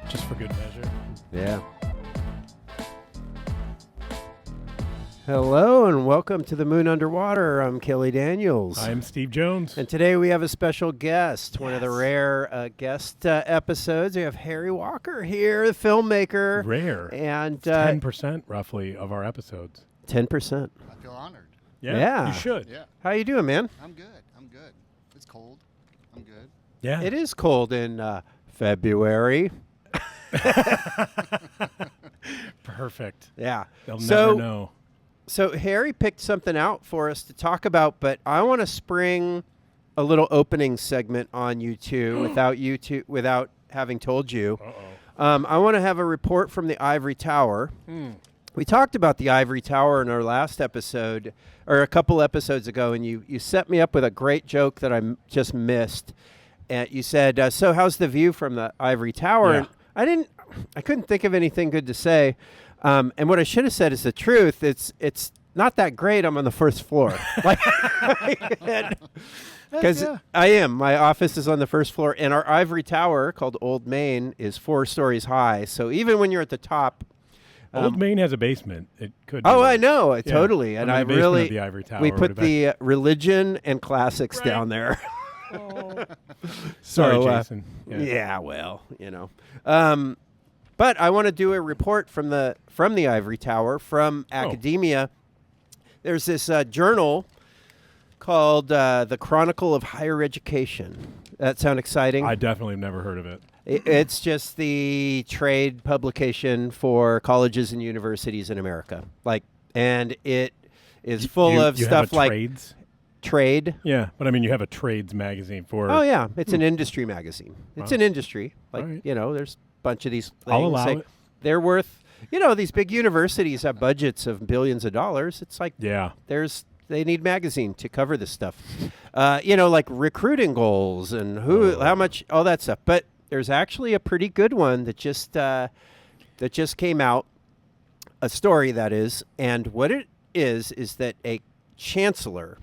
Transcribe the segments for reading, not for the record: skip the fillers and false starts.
Just for good measure. Yeah. Hello and welcome to the Moon Underwater. I'm Kelly Daniels. I'm Steve Jones. And today we have a special guest, one of the rare guest episodes. We have Harry Walker here, the filmmaker. Rare. And 10% roughly of our episodes. 10%. I feel honored. Yeah. You should. Yeah. How you doing, man? I'm good. It's cold. I'm good. Yeah. It is cold in February. Perfect. Yeah. They'll never know. So Harry picked something out for us to talk about, but I want to spring a little opening segment on you two without having told you. I want to have a report from the Ivory Tower. We talked about the Ivory Tower in our last episode, or a couple episodes ago, and you set me up with a great joke that just missed. And you said, "So how's the view from the Ivory Tower?" Yeah. And I couldn't think of anything good to say. And what I should have said is the truth. It's not that great. I'm on the first floor. Because I am. My office is on the first floor. And our Ivory Tower, called Old Main, is 4 stories high. So even when you're at the top. Old Main has a basement. It could be. Oh, I know. Totally. And I really. Of the Ivory Tower we put the religion and classics down there. Sorry, Jason. Yeah, well, you know. But I want to do a report from the Ivory Tower, from academia. There's this journal called the Chronicle of Higher Education. That sound exciting? I definitely have never heard of it. It's just the trade publication for colleges and universities in America. And it is full of stuff like trades? Trade. Yeah, but I mean, you have a trades magazine for. Oh yeah, it's an industry magazine. It's an industry. Right. There's a bunch of these things. I'll allow it. They're worth. These big universities have budgets of billions of dollars. It's like they need magazine to cover this stuff. Like recruiting goals and how much, all that stuff. But there's actually a pretty good one that just came out. A story that is, and what it is that a chancellor,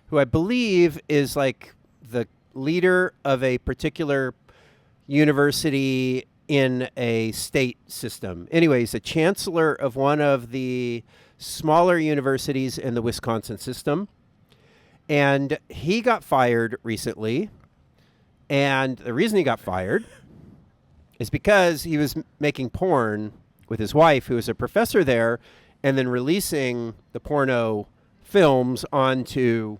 who I believe is like the leader of a particular university in a state system. Anyway, he's a chancellor of one of the smaller universities in the Wisconsin system. And he got fired recently. And the reason he got fired is because he was making porn with his wife, who was a professor there, and then releasing the porno films onto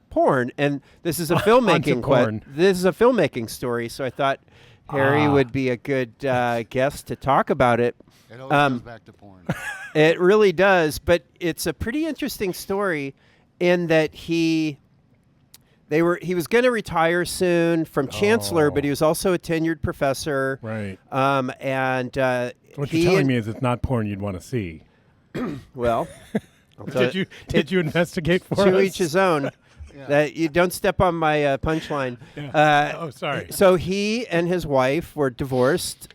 porn. And this is a filmmaking this is a filmmaking story, so I thought Harry would be a good guest to talk about it. It always goes back to porn. It really does, but it's a pretty interesting story in that he was going to retire soon from chancellor, but he was also a tenured professor. Right. What you're telling me is it's not porn you'd want to see. Well, did you investigate for us? To each his own. Yeah. That you don't step on my punchline. Yeah. Sorry. So he and his wife were divorced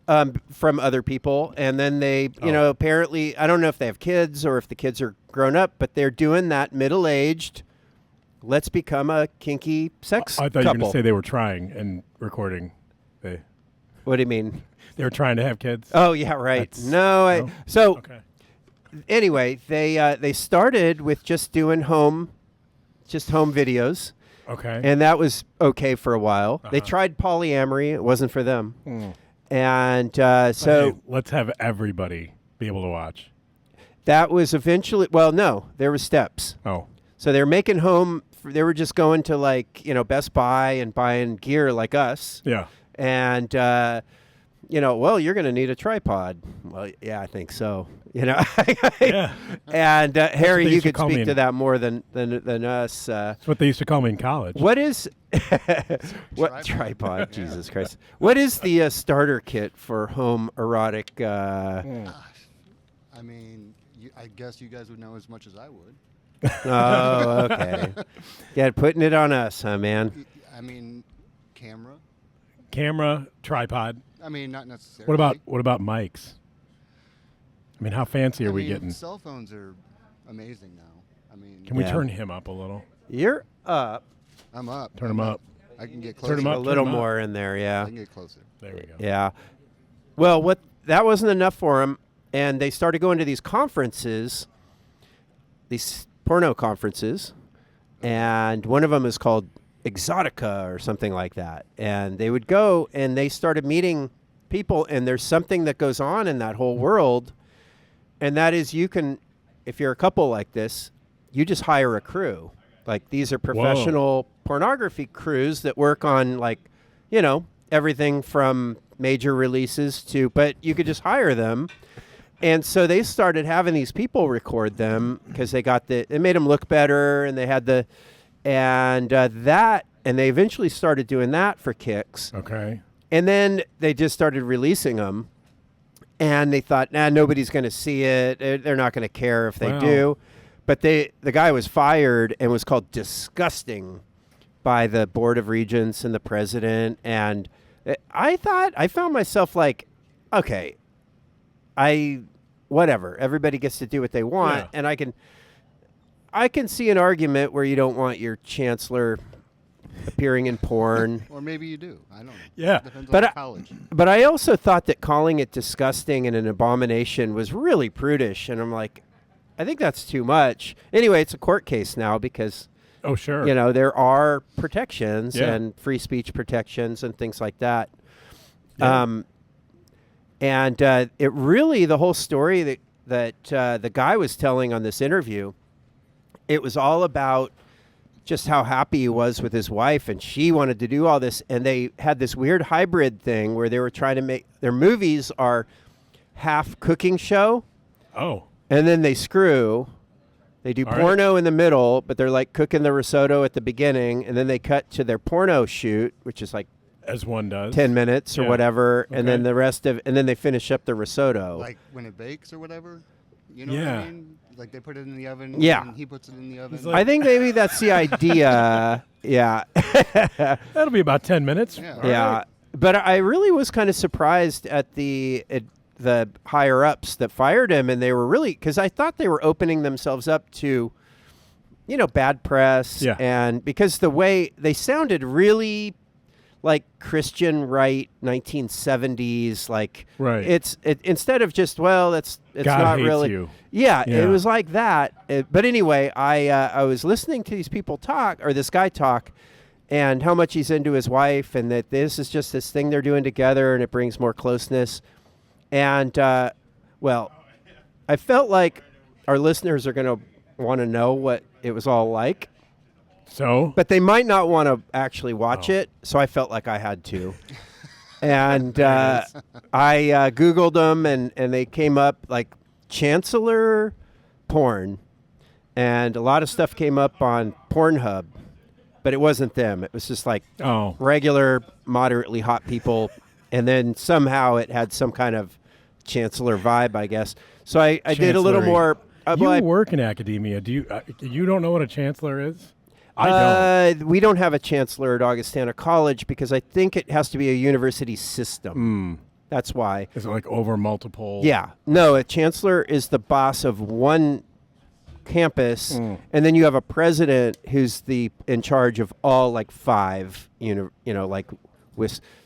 from other people, and then they, apparently, I don't know if they have kids or if the kids are grown up, but they're doing that middle-aged. Let's become a kinky sex couple. I thought you were going to say they were trying and recording. What do you mean? They were trying to have kids. Oh yeah, right. Anyway, they started with just doing home videos. Okay. And that was okay for a while. They tried polyamory. It wasn't for them. And hey, let's have everybody be able to watch. That was eventually, well, no, there were steps. Oh. So they were making home, they were just going to Best Buy and buying gear like us. Yeah. And, well, you're going to need a tripod. Well, yeah, I think so. Yeah. And Harry, you could speak to that more than us. That's what they used to call me in college. What is what tripod? Jesus Christ! What is the starter kit for home erotic? I mean, I guess you guys would know as much as I would. Oh, okay. Yeah, putting it on us, huh, man? I mean, camera, tripod. I mean, not necessarily. What about mics? I mean, how fancy are we getting? Cell phones are amazing now. I mean, can we turn him up a little? You're up. I'm up. Turn him up. I can get Turn 'em closer. up. A little turn 'em up. more in there, I yeah. can get closer. There we go. Yeah. Well, that wasn't enough for them, and they started going to these conferences, these porno conferences, and one of them is called Exotica or something like that. And they would go, and they started meeting people, and there's something that goes on in that whole world, and that is you can, if you're a couple like this, you just hire a crew. Like, these are professional pornography crews that work on, like, you know, everything from major releases to, but you could just hire them. And so they started having these people record them because they made them look better, and they had and they eventually started doing that for kicks. Okay. And then they just started releasing them, and they thought, nobody's going to see it. They're not going to care if they Wow. do. But the guy was fired and was called disgusting by the Board of Regents and the president. And I found myself like, okay, whatever. Everybody gets to do what they want. Yeah. And I can see an argument where you don't want your chancellor appearing in porn. Or maybe you do. I don't know. Yeah. Depends But on college. But I also thought that calling it disgusting and an abomination was really prudish. And I'm like, I think that's too much. Anyway, it's a court case now because, Oh, sure. you know, there are protections Yeah. and free speech protections and things like that. Yeah. It really, the whole story that the guy was telling on this interview, it was all about just how happy he was with his wife, and she wanted to do all this. And they had this weird hybrid thing where they were trying to make their movies are half cooking show, Oh. and then they screw. They do All right. porno in the middle, but they're like cooking the risotto at the beginning, and then they cut to their porno shoot, which is like As one does. 10 minutes or Yeah. whatever, and then Okay. and then they finish up the risotto. Like when it bakes or whatever. You know Yeah. what I mean? Like they put it in the oven. Yeah. And he puts it in the oven. It's like- I think maybe that's the idea. Yeah. That'll be about 10 minutes. Yeah. All Yeah. right. But I really was kind of surprised at the higher ups that fired him, and they were really, because I thought they were opening themselves up to, you know, bad press. Yeah. And because the way they sounded really like Christian right 1970s, like Right. instead of just, well, it's God not hates really. you. Yeah, Yeah. it was like that. But anyway, I was listening to these people talk, or this guy talk, and how much he's into his wife, and that this is just this thing they're doing together, and it brings more closeness. And well, I felt like our listeners are going to want to know what it was all like, So, but they might not want to actually watch Oh. it. So I felt like I had to. And I Googled them, and they came up like chancellor porn. And a lot of stuff came up on Pornhub, but it wasn't them. It was just like oh, regular, moderately hot people. And then somehow it had some kind of chancellor vibe, I guess. So I did a little Chancellery. more. You work in academia. Do you don't know what a chancellor is? I don't. We don't have a chancellor at Augustana College because I think it has to be a university system. That's why. Is it like over multiple? Yeah. No, a chancellor is the boss of one campus, and then you have a president who's in charge of all like five,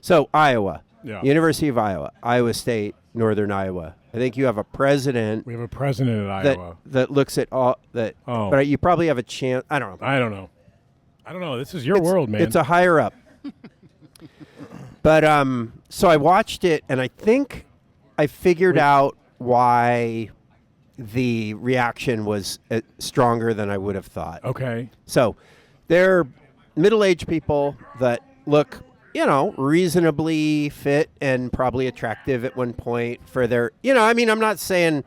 so Iowa, Yeah. University of Iowa, Iowa State, Northern Iowa. I think you have a president We have a president at Iowa. that looks at all that. Oh. But you probably have a chance. I don't know. I don't know. This is your world, man. It's a higher up. But so I watched it, and I think I figured out why the reaction was stronger than I would have thought. okay. So they're middle-aged people that look, reasonably fit and probably attractive at one point for their, I'm not saying,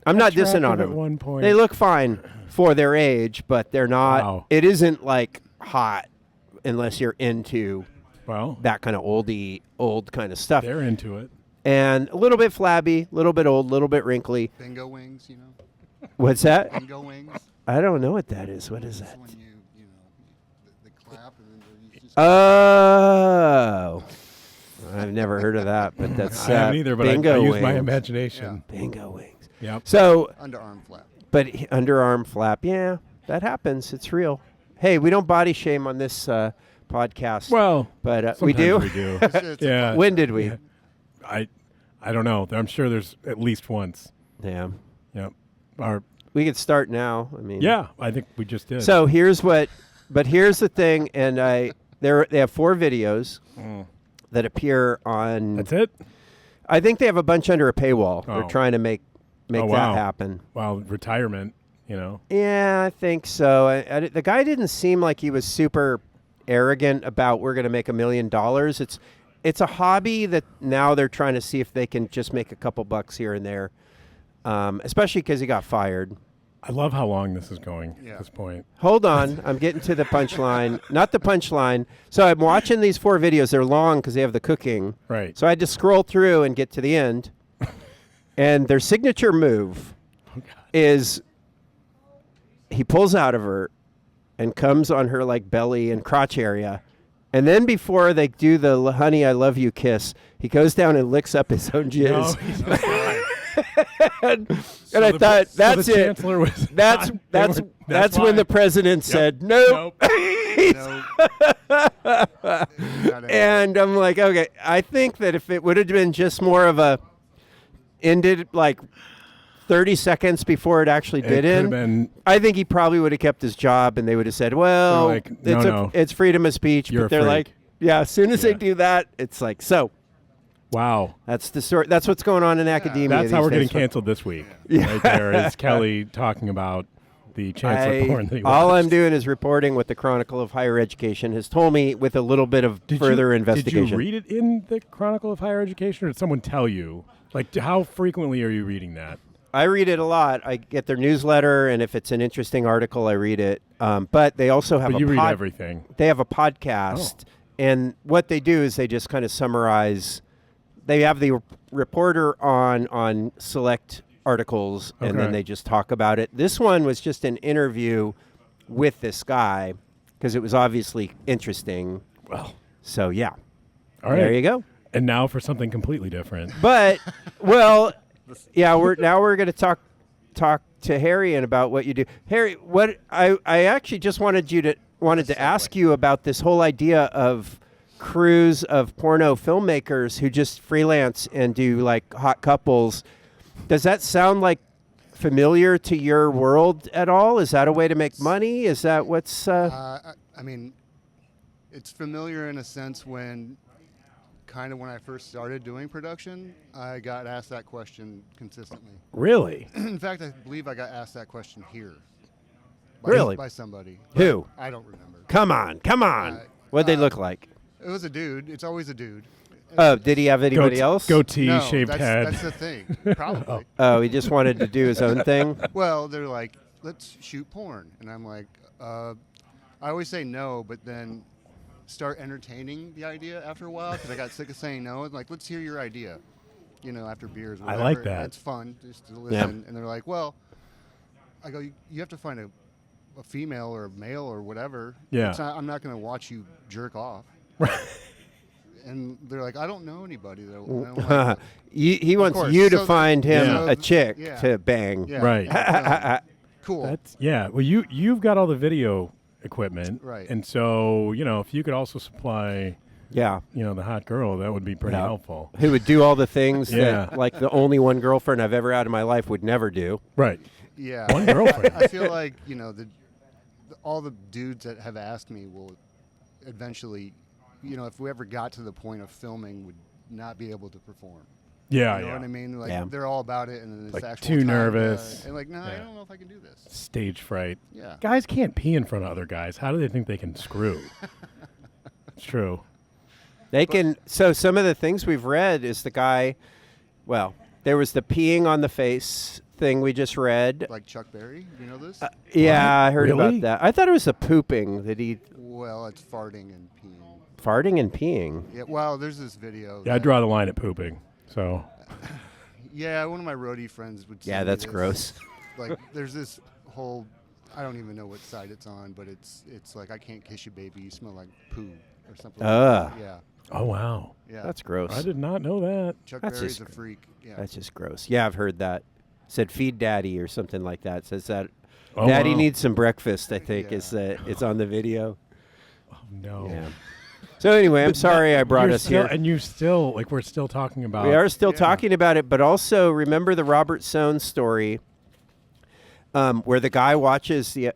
I'm not dissing on Attractive them. at one point. They look fine for their age, but they're not, Wow. it isn't like hot unless you're into Well, that kind of old kind of stuff. they're into it. And a little bit flabby, a little bit old, a little bit wrinkly. Bingo wings, you know. What's that? Bingo wings. I don't know what that is. What is That's that? when the clap and then you just. Oh, I've never heard of that, but that's I haven't either, but I bingo use my wings. imagination. Bingo wings. Yep. So, Underarm flap. but underarm flap, yeah, that happens. It's real. Hey, we don't body shame on this podcast. Well, but we do. We do. It's Yeah. When did we? Yeah. I don't know. I'm sure there's at least once. Yeah. Yep. We could start now. I mean. Yeah, I think we just did. So here's the thing, and they have 4 videos that appear on. That's it? I think they have a bunch under a paywall. Oh. They're trying to make that happen. Wow, retirement, Yeah, I think so. The guy didn't seem like he was super arrogant about we're going to make $1 million. It's a hobby that now they're trying to see if they can just make a couple bucks here and there, especially because he got fired. I love how long this is going at this point. Hold on. I'm getting to the punchline. Not the punchline. So I'm watching these 4 videos. They're long because they have the cooking. Right. So I had to scroll through and get to the end. And their signature move is he pulls out of her and comes on her like belly and crotch area. And then before they do the honey, I love you kiss, he goes down and licks up his own jizz. No, he's not lying. And I thought, that's the it. chancellor was That's when the president said, nope. And I'm like, okay, I think that if it would have been just more of a ended like 30 seconds before it actually did end, I think he probably would have kept his job and they would have said, well, like, it's freedom of speech. You're but they're like, yeah, as soon as they do that, it's like, so. Wow. That's the story. That's what's going on in academia. That's how we're days. getting canceled this week. Right there is Kelly talking about the chancellor porn that he all watched. I'm doing is reporting what the Chronicle of Higher Education has told me with a little bit of further investigation. Did you read it in the Chronicle of Higher Education, or did someone tell you? Like, how frequently are you reading that? I read it a lot. I get their newsletter, and if it's an interesting article, I read it. But they also have you read everything. They have a podcast, and what they do is they just kind of summarize. They have the reporter on select articles, and then they just talk about it. This one was just an interview with this guy because it was obviously interesting. Well, so yeah. All right. There you go. And now for something completely different. But well, yeah, we're going to talk to Harry and about what you do. Harry, what I actually just wanted to ask you about this whole idea of crews of porno filmmakers who just freelance and do like hot couples. Does that sound like familiar to your world at all? Is that a way to make money? Is that what's I mean, it's familiar in a sense when I first started doing production, I got asked that question consistently. Really? In fact, I believe I got asked that question here. By somebody. Who? I don't remember. Come on. What'd they look like? It was a dude. It's always a dude. Oh, did he have anybody else? Goatee, No, shaved head. that's the thing. Probably. Oh, he just wanted to do his own thing? Well, they're like, let's shoot porn. And I'm like, I always say no, but then start entertaining the idea after a while because I got sick of saying no. And like, let's hear your idea, after beers or whatever. I like that. It's fun just to listen. Yeah. And they're like, well, I go, you have to find a female or a male or whatever. Yeah. I'm not going to watch you jerk off. And they're like, I don't know anybody. Like, he wants you to find him a chick to bang. Yeah, Right. Cool. Well, you've got all the video equipment. Right. And so, if you could also supply, Yeah. the hot girl, that would be pretty helpful. Who would do all the things Yeah. that, like, the only one girlfriend I've ever had in my life would never do. Right. Yeah. One girlfriend. I feel like, all the dudes that have asked me will eventually, if we ever got to the point of filming, would not be able to perform. Yeah, You know what I mean? Like, they're all about it, and then it's Like, actual too time, nervous. and like, no, I don't know if I can do this. Stage fright. Yeah. Guys can't pee in front of other guys. How do they think they can screw? It's true. They can. So some of the things we've read is the guy. Well, there was the peeing on the face thing we just read. Like Chuck Berry, you know this? Yeah, I heard Really? about that. I thought it was a pooping that he Well, it's farting and peeing. farting and peeing. Yeah. Well, there's this video. Yeah, I draw the line at pooping. So Yeah, one of my roadie friends would. Yeah, send me that's this. gross. Like, there's this whole. I don't even know what side it's on, but it's like, I can't kiss you, baby. You smell like poo or something. Like that. Yeah. Oh, wow. Yeah. That's gross. I did not know that. Chuck That's Berry's just a freak. Yeah. That's just gross. Yeah, I've heard that. Said feed daddy or something like that. Says that Oh, daddy wow. needs some breakfast, I think, Yeah. is it's on the video. Oh, no. Yeah. So anyway, I'm sorry I brought us here. And you still, like, we're still talking about. We are still talking about it, but also remember the Robert Sohn story where the guy watches the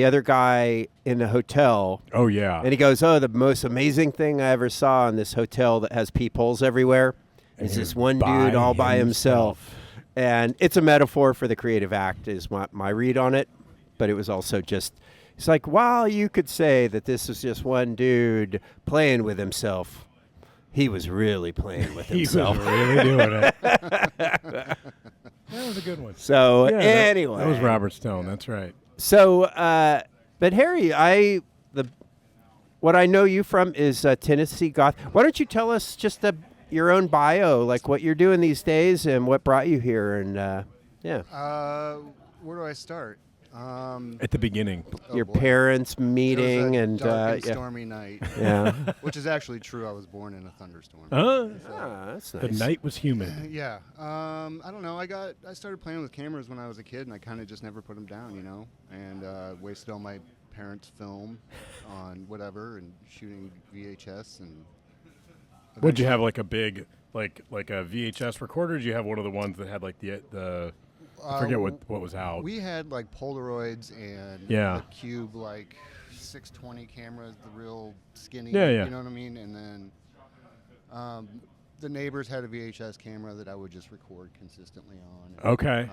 other guy in the hotel. Oh, yeah. And he goes, oh, the most amazing thing I ever saw in this hotel that has peepholes everywhere is this one dude all by himself. And it's a metaphor for the creative act is my read on it. But it was also just, it's like, wow, you could say that this was just one dude playing with himself. He was really playing with himself. He was really doing it. That was a good one. So anyway. That was Robert Stone. That's right. So, but Harry, what I know you from is Tennessee Goth. Why don't you tell us just your own bio, like what you're doing these days and what brought you here, and where do I start? At the beginning. Your parents meeting it was a and dark and stormy night. Yeah. Which is actually true. I was born in a thunderstorm. That's nice. The night was humid. Yeah. I don't know. I started playing with cameras when I was a kid, and I kind of just never put them down, you know, and wasted all my parents' film on whatever and shooting VHS and. Would you have like a big like a VHS recorder? Or did you have one of the ones that had like the I forget what was out. We had like Polaroids and the Cube like 620 cameras, the real skinny. Yeah. You know what I mean? And then the neighbors had a VHS camera that I would just record consistently on. Okay.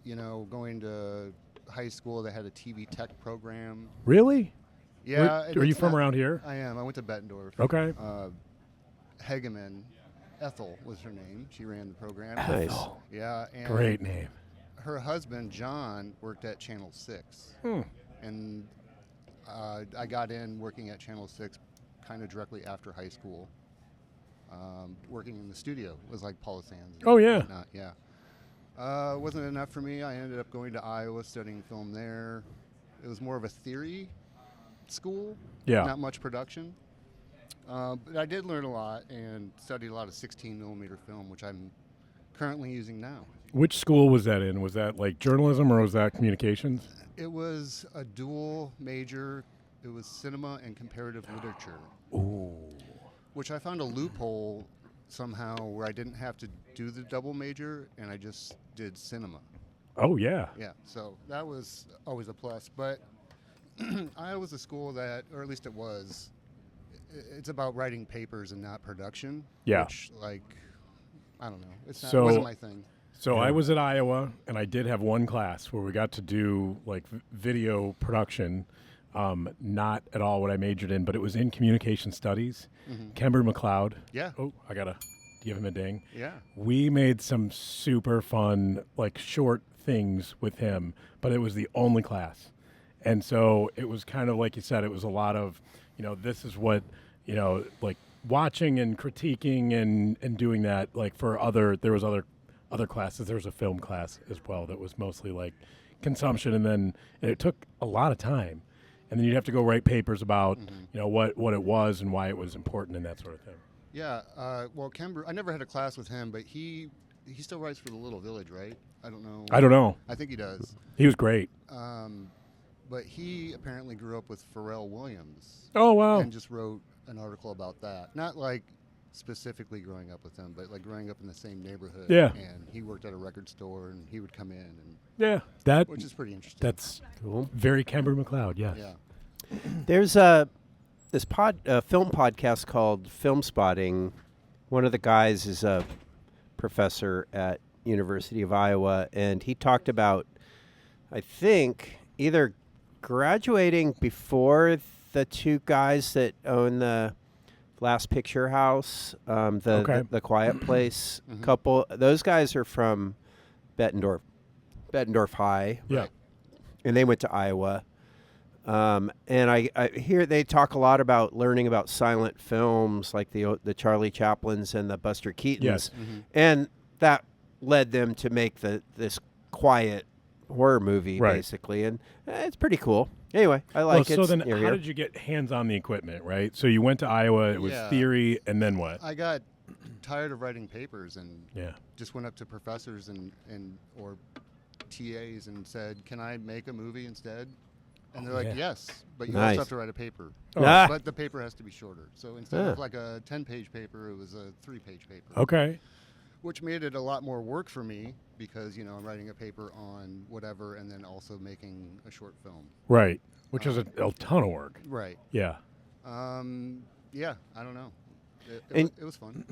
You know, going to high school, they had a TV tech program. Really? Yeah. Are you from around here? I am. I went to Bettendorf. Okay. Hegeman, Ethel was her name. She ran the program. Nice. Yeah. And great name. Her husband, John, worked at Channel 6. And I got in working at Channel 6 kind of directly after high school. Working in the studio was like Paula Sands. Oh, yeah. Whatnot. Yeah. Wasn't enough for me. I ended up going to Iowa, studying film there. It was more of a theory school, not much production. But I did learn a lot and studied a lot of 16 millimeter film, which I'm currently using now. Which school was that in? Was that like journalism or was that communications? It was a dual major. It was cinema and comparative literature. Ooh. Which I found a loophole somehow where I didn't have to do the double major and I just did cinema. Oh, yeah. Yeah, so that was always a plus. But Iowa's a school that, or at least it was, it's about writing papers and not production. Yeah. Which, like, I don't know. It wasn't my thing. So I was at Iowa, and I did have one class where we got to do, like, video production. Not at all what I majored in, but it was in communication studies. Kember McLeod. Yeah. Oh, I got to give him a ding. Yeah. We made some super fun, like, short things with him, but it was the only class. And so it was kind of like you said, it was a lot of, you know, this is what, you know, like watching and critiquing and doing that, like there was other classes. There was a film class as well that was mostly like consumption, and it took a lot of time. And then you'd have to go write papers about, you know, what it was and why it was important and that sort of thing. Yeah. Well, Kember, I never had a class with him, but he still writes for The Little Village, right? I don't know. I think he does. He was great. But he apparently grew up with Pharrell Williams. Oh, wow. And just wrote an article about that. Not like specifically growing up with him, but like growing up in the same neighborhood. Yeah. And he worked at a record store, and he would come in. Which is pretty interesting. That's cool. Very Kember McLeod, yes. Yeah. There's this film podcast called Film Spotting. One of the guys is a professor at University of Iowa, and he talked about, I think, either graduating before the two guys that own the Last Picture House, the Quiet Place couple. Those guys are from Bettendorf High. Yeah. And they went to Iowa. And I hear they talk a lot about learning about silent films, like the Charlie Chaplins and the Buster Keatons. Yes. And that led them to make this quiet horror movie, basically. And it's pretty cool. Anyway, I like it. So then how did you get hands on the equipment, right? So you went to Iowa, it was theory, and then what? I got tired of writing papers and just went up to professors and or TAs and said, can I make a movie instead? And they're like, yeah. yes, but you Nice. also have to write a paper. Ah. But the paper has to be shorter. So instead of like a 10-page paper, it was a 3-page paper. Okay. Which made it a lot more work for me because, I'm writing a paper on whatever and then also making a short film. Right. Which is a ton of work. Right. Yeah. Yeah, I don't know. It was fun.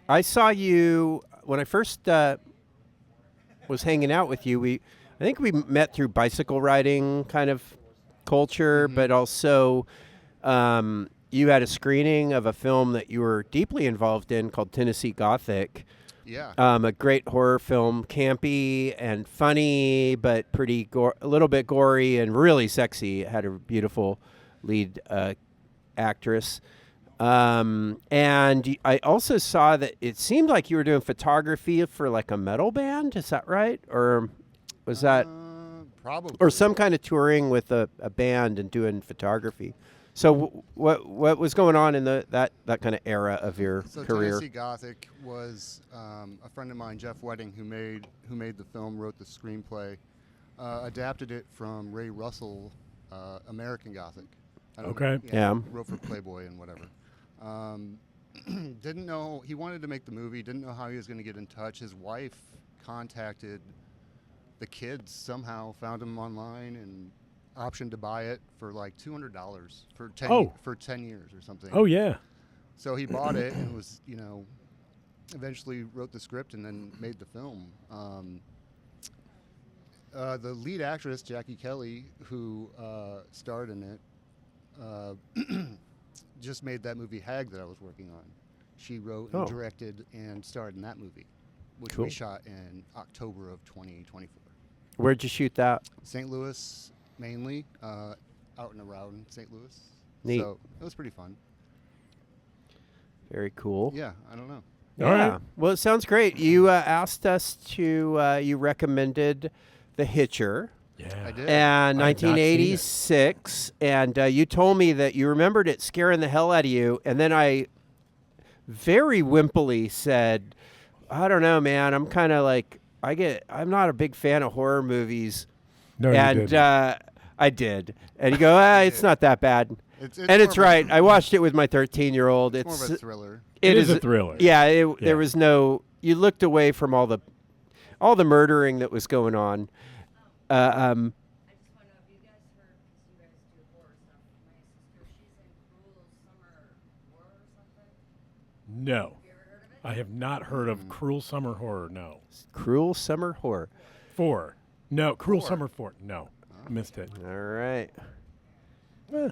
I saw you when I first was hanging out with you. I think we met through bicycle riding kind of culture, but also you had a screening of a film that you were deeply involved in called Tennessee Gothic. Yeah. A great horror film, campy and funny, but a little bit gory and really sexy. It had a beautiful lead actress. And I also saw that it seemed like you were doing photography for like a metal band. Is that right? Or was that probably or some kind of touring with a band and doing photography? So what was going on in that kind of era of your career? Tennessee Gothic was a friend of mine, Jeff Wedding, who made the film, wrote the screenplay, adapted it from Ray Russell, American Gothic. Okay. Yeah. Wrote for Playboy and whatever. Didn't know he wanted to make the movie. Didn't know how he was going to get in touch. His wife contacted the kids somehow, found him online, and option to buy it for like $200 for 10 years or something. Oh yeah. So he bought it and was, eventually wrote the script and then made the film. The lead actress, Jackie Kelly, who starred in it, just made that movie Hag that I was working on. She wrote and directed and starred in that movie, which we shot in October of 2024. Where'd you shoot that? St. Louis, mainly, out and around St. Louis. Neat. So it was pretty fun. Very cool. Yeah, I don't know. Yeah. All right. Well, it sounds great. You asked us to. You recommended The Hitcher. Yeah. I did. And I have not seen it. 1986, and you told me that you remembered it scaring the hell out of you, and then I very wimpily said, "I don't know, man. I'm kind of like I'm not a big fan of horror movies." No, you And didn't. I did, and you go, "It's not that bad." It's And more it's of a- right. I watched it with my 13-year-old. It's more of a thriller. It is a thriller. Yeah, there was no. You looked away from all the murdering that was going on. I just want to know if you guys heard, because you guys do horror stuff. My sister, she's in Cruel Summer Horror or something. No. Have you ever heard of it? I have not heard of Cruel Summer Horror. No. Cruel Summer Horror. 4. No. Cruel 4. Summer 4. No. Missed it. All right. Eh.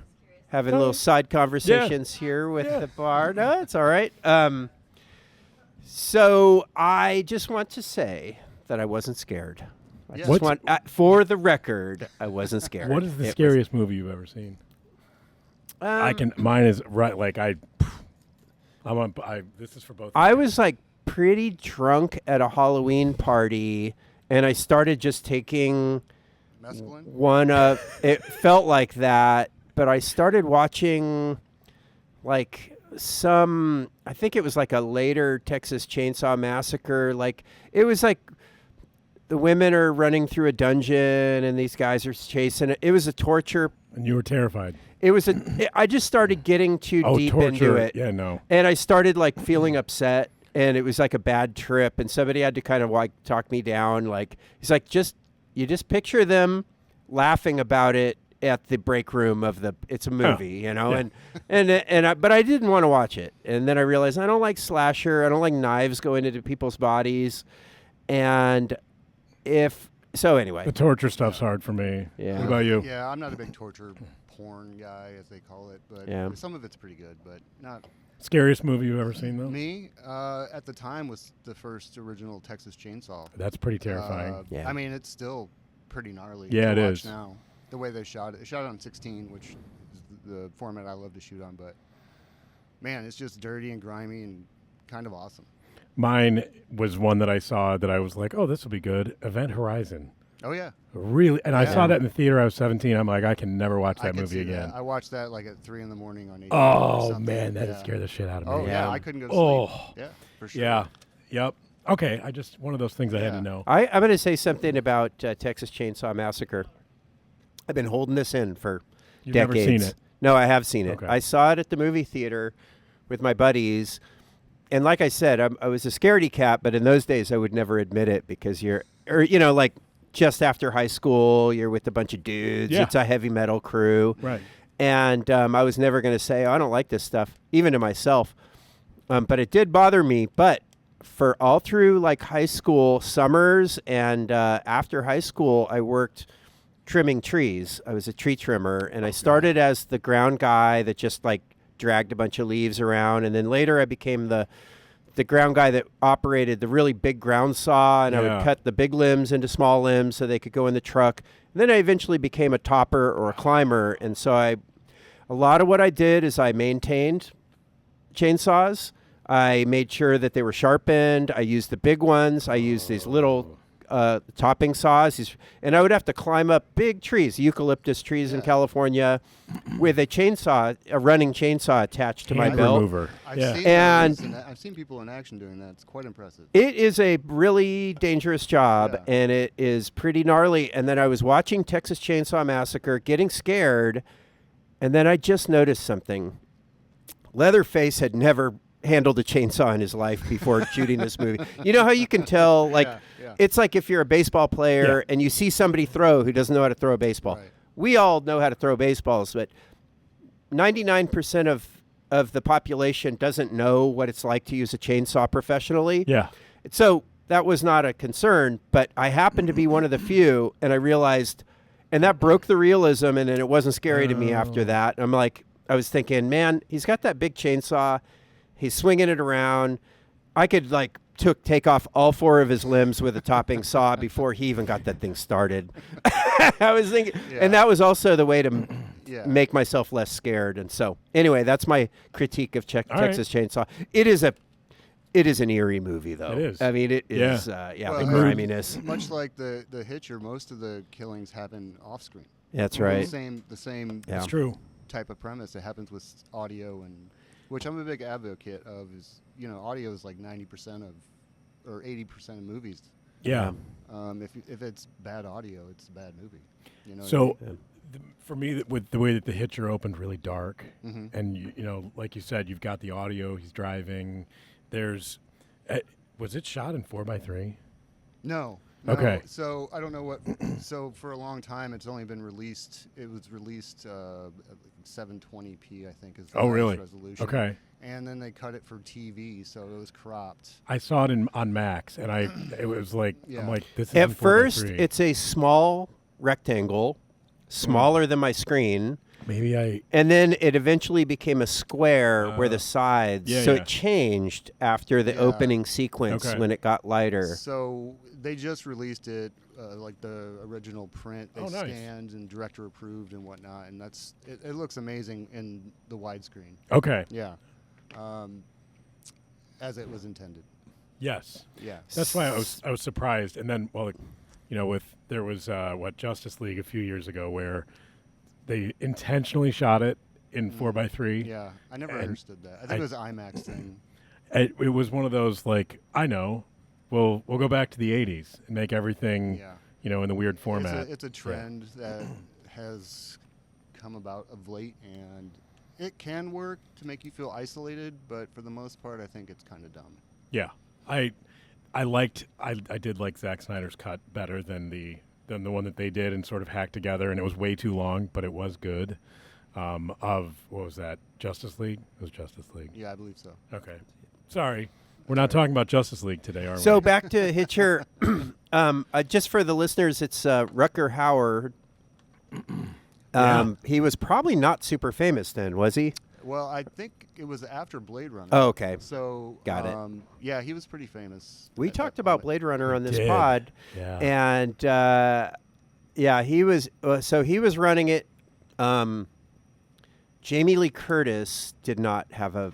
Having little side conversations here with the bar. No, it's all right. So I just want to say that I wasn't scared. I Yeah. just want, for the record, I wasn't scared. What is the It was- scariest movie you've ever seen? Mine is right. Like this is for both. I was like pretty drunk at a Halloween party, and I started just taking Mescaline? one of. It felt like that, but I started watching like I think it was like a later Texas Chainsaw Massacre. Like it was like the women are running through a dungeon and these guys are chasing it. It was a torture. And you were terrified. I just started getting too deep torture. into it. Yeah, no. And I started like feeling upset, and it was like a bad trip, and somebody had to kind of like talk me down. Like he's like, you just picture them laughing about it at the break room of it's a movie, you know, yeah. but I didn't want to watch it. And then I realized I don't like slasher. I don't like knives going into people's bodies. And anyway. The torture stuff's hard for me. Yeah. What about you? Yeah, I'm not a big torture porn guy, as they call it, but Yeah. some of it's pretty good, but not Scariest movie you've ever seen, though? me. At the time was the first original Texas Chainsaw. That's pretty terrifying. Yeah. I mean, it's still pretty gnarly. Yeah, to it watch is. now. The way they shot it. They shot it on 16, which is the format I love to shoot on, but man, it's just dirty and grimy and kind of awesome. Mine was one that I saw that I was like, oh, this will be good. Event Horizon. Oh yeah. Really? And I Yeah. saw that in the theater. I was 17. I'm like, I can never watch I that could movie see again. that. I watched that like at 3 a.m. on HBO. or Oh, something. man, that'd Yeah. scare the shit out of me. Oh yeah, Yeah. I couldn't go to Oh. sleep. Yeah, for sure. Yeah. Yep. Okay. One of those things I had to Yeah. know. I'm going to say something about Texas Chainsaw Massacre. I've been holding this in for You've decades. never seen it? No, I have seen it. Okay. I saw it at the movie theater with my buddies. And like I said, I was a scaredy cat, but in those days I would never admit it because like just after high school, you're with a bunch of dudes. Yeah. It's a heavy metal crew. Right. And I was never going to say, I don't like this stuff, even to myself. But it did bother me. But for all through like high school summers and after high school, I worked trimming trees. I was a tree trimmer, and I started as the ground guy that just like dragged a bunch of leaves around, and then later I became the ground guy that operated the really big ground saw, and I would cut the big limbs into small limbs so they could go in the truck. And then I eventually became a topper or a climber, and so a lot of what I did is I maintained chainsaws. I made sure that they were sharpened. I used the big ones. I used these little topping saws, and I would have to climb up big trees, eucalyptus trees in California, with a running chainsaw attached to my Hand belt. remover. I've seen people in action doing that. It's quite impressive. It is a really dangerous job, and it is pretty gnarly. And then I was watching Texas Chainsaw Massacre, getting scared, and then I just noticed something. Leatherface had never handled a chainsaw in his life before shooting this movie. You know how you can tell, like, it's like if you're a baseball player and you see somebody throw who doesn't know how to throw a baseball. Right. We all know how to throw baseballs, but 99% of the population doesn't know what it's like to use a chainsaw professionally. Yeah. So that was not a concern, but I happened to be one of the few, and I realized, and that broke the realism, and then it wasn't scary to me after that. I'm like, I was thinking, man, he's got that big chainsaw. He's swinging it around. I could like take off all 4 of his limbs with a topping saw before he even got that thing started. I was thinking, and that was also the way to make myself less scared. And so, anyway, that's my critique of Texas Chainsaw. It is an eerie movie, though. It is. I mean, it is. Well, the griminess. Much like the Hitcher, most of the killings happen off screen. That's right. The same. That's true. Type of premise. It happens with audio, and which I'm a big advocate of. Is audio is like 90% of, or 80% of movies. Yeah. If it's bad audio, it's a bad movie. So, for me, with the way that the Hitcher opened really dark, and like you said, you've got the audio. He's driving. There's, was it shot in 4:3? No. Okay. So I don't know what. So for a long time, it's only been released. It was released 720p, I think, is the really? resolution. Okay. And then they cut it for TV, so it was cropped. I saw it on Max, and it was like, I'm like, this is At first, it's a small rectangle, smaller than my screen. And then it eventually became a square where the sides. It changed after the opening sequence when it got lighter. So they just released it, like the original print. They nice. scanned and director approved and whatnot, and it looks amazing in the widescreen. Okay. Yeah. As it was intended. Yes. Yeah. That's why I was surprised. And then, there was Justice League a few years ago where they intentionally shot it in 4:3. Yeah, I never understood that. I think it was an IMAX thing. It was one of those like, I know, we'll go back to the 80s and make everything, in the weird format. It's a trend that has come about of late, and it can work to make you feel isolated, but for the most part, I think it's kind of dumb. Yeah, I did like Zack Snyder's cut better than the one that they did and sort of hacked together, and it was way too long, but it was good. What was that? Justice League? It was Justice League. Yeah, I believe so. Okay. Sorry. We're not talking about Justice League today, are we? So back to Hitcher. Just for the listeners, it's Rutger Hauer. He was probably not super famous then, was he? Well, I think it was after Blade Runner. Oh, okay. So got it. Yeah, he was pretty famous. We talked about Blade Runner on this did. pod. Yeah. And he was so he was running it. Jamie Lee Curtis did not have a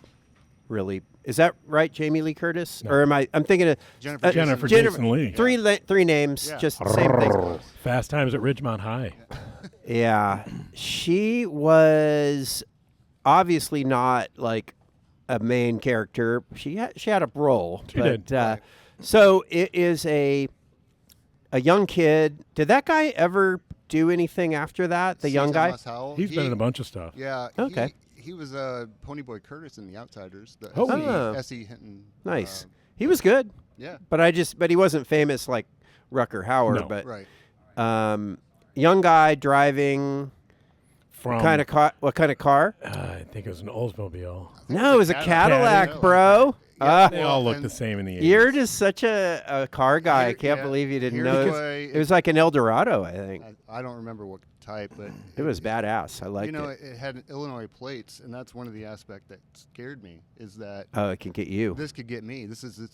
really. Is that right, Jamie Lee Curtis? No. Or am I'm thinking of Jennifer Jason Leigh. Three names, just the same thing. Fast Times at Ridgemont High. Yeah, she was obviously not like a main character. She had a role. She did. So it is a young kid. Did that guy ever do anything after that? The young guy? He's been in a bunch of stuff. Yeah. Okay. He was Ponyboy Curtis in The Outsiders. The Oh. S.E. Hinton. Nice. He was good. Yeah. But he wasn't famous like Rutger Hauer. No. But Right. young guy driving. From What kind of car? I think it was an Oldsmobile. No, it was a Cadillac, Cadillac. bro. Yeah, They all look and the same in the 80s. You're just such a car guy. I can't yeah, believe you didn't here's know. why It was like an Eldorado, I think. I don't remember what type, but It was badass. I liked it. it had Illinois plates, and that's one of the aspects that scared me. Is that Oh, it can get you. this could get me? This is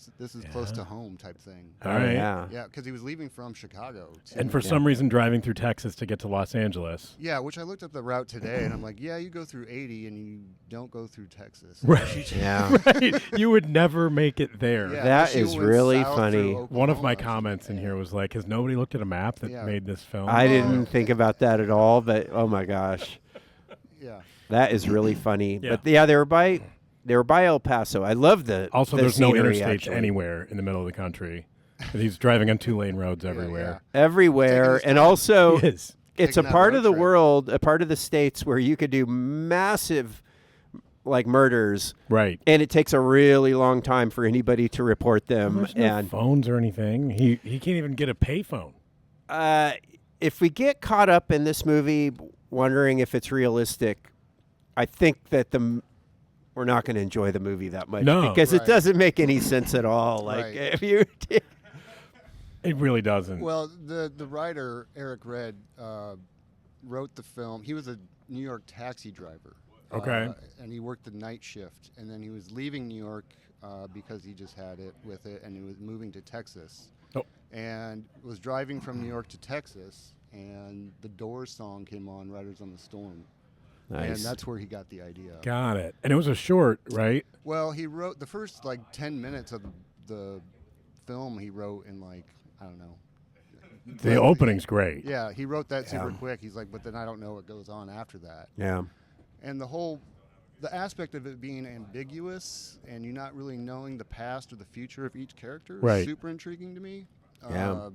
close to home type thing. All right. Yeah. Yeah, because he was leaving from Chicago. And for some reason, driving through Texas to get to Los Angeles. Yeah, which I looked up the route today, and I'm like, yeah, you go through 80 and you don't go through Texas. Right. Yeah. Right. You would never make it there. Yeah, That unless you is went really south funny. through One of my Oklahoma or comments in something. here was like, has nobody looked at a map that Yeah. made this film? I didn't think about that at all, but oh my gosh. Yeah. That is really funny. Yeah. But yeah, they were by El Paso. I love the Also, the there's no scenery, interstates actually. anywhere in the middle of the country. He's driving on 2-lane roads everywhere. Everywhere. Taking his And time. also He is. it's a Taking that part road of the trip. world, a part of the states where you could do massive like murders, Right. and it takes a really long time for anybody to report them. There's no And phones or anything. He can't even get a payphone. if we get caught up in this movie wondering if it's realistic, I think that we're not going to enjoy the movie that much No. because it Right. doesn't make any sense at all. Like Right. if you It really doesn't. Well, the writer Eric Red wrote the film. He was a New York taxi driver. Okay. And he worked the night shift, and then he was leaving New York because he just had it with it, and he was moving to Texas. Oh. And was driving from New York to Texas, and the Doors song came on, "Riders on the Storm," and nice. that's where he got the idea. Got it. And it was a short, right? Well, he wrote the first 10 minutes of the film. He wrote in I don't know. The opening's great. Yeah, he wrote that super quick. He's like, but then I don't know what goes on after that. Yeah. And the aspect of it being ambiguous and you not really knowing the past or the future of each character Right. is super intriguing to me. Yeah.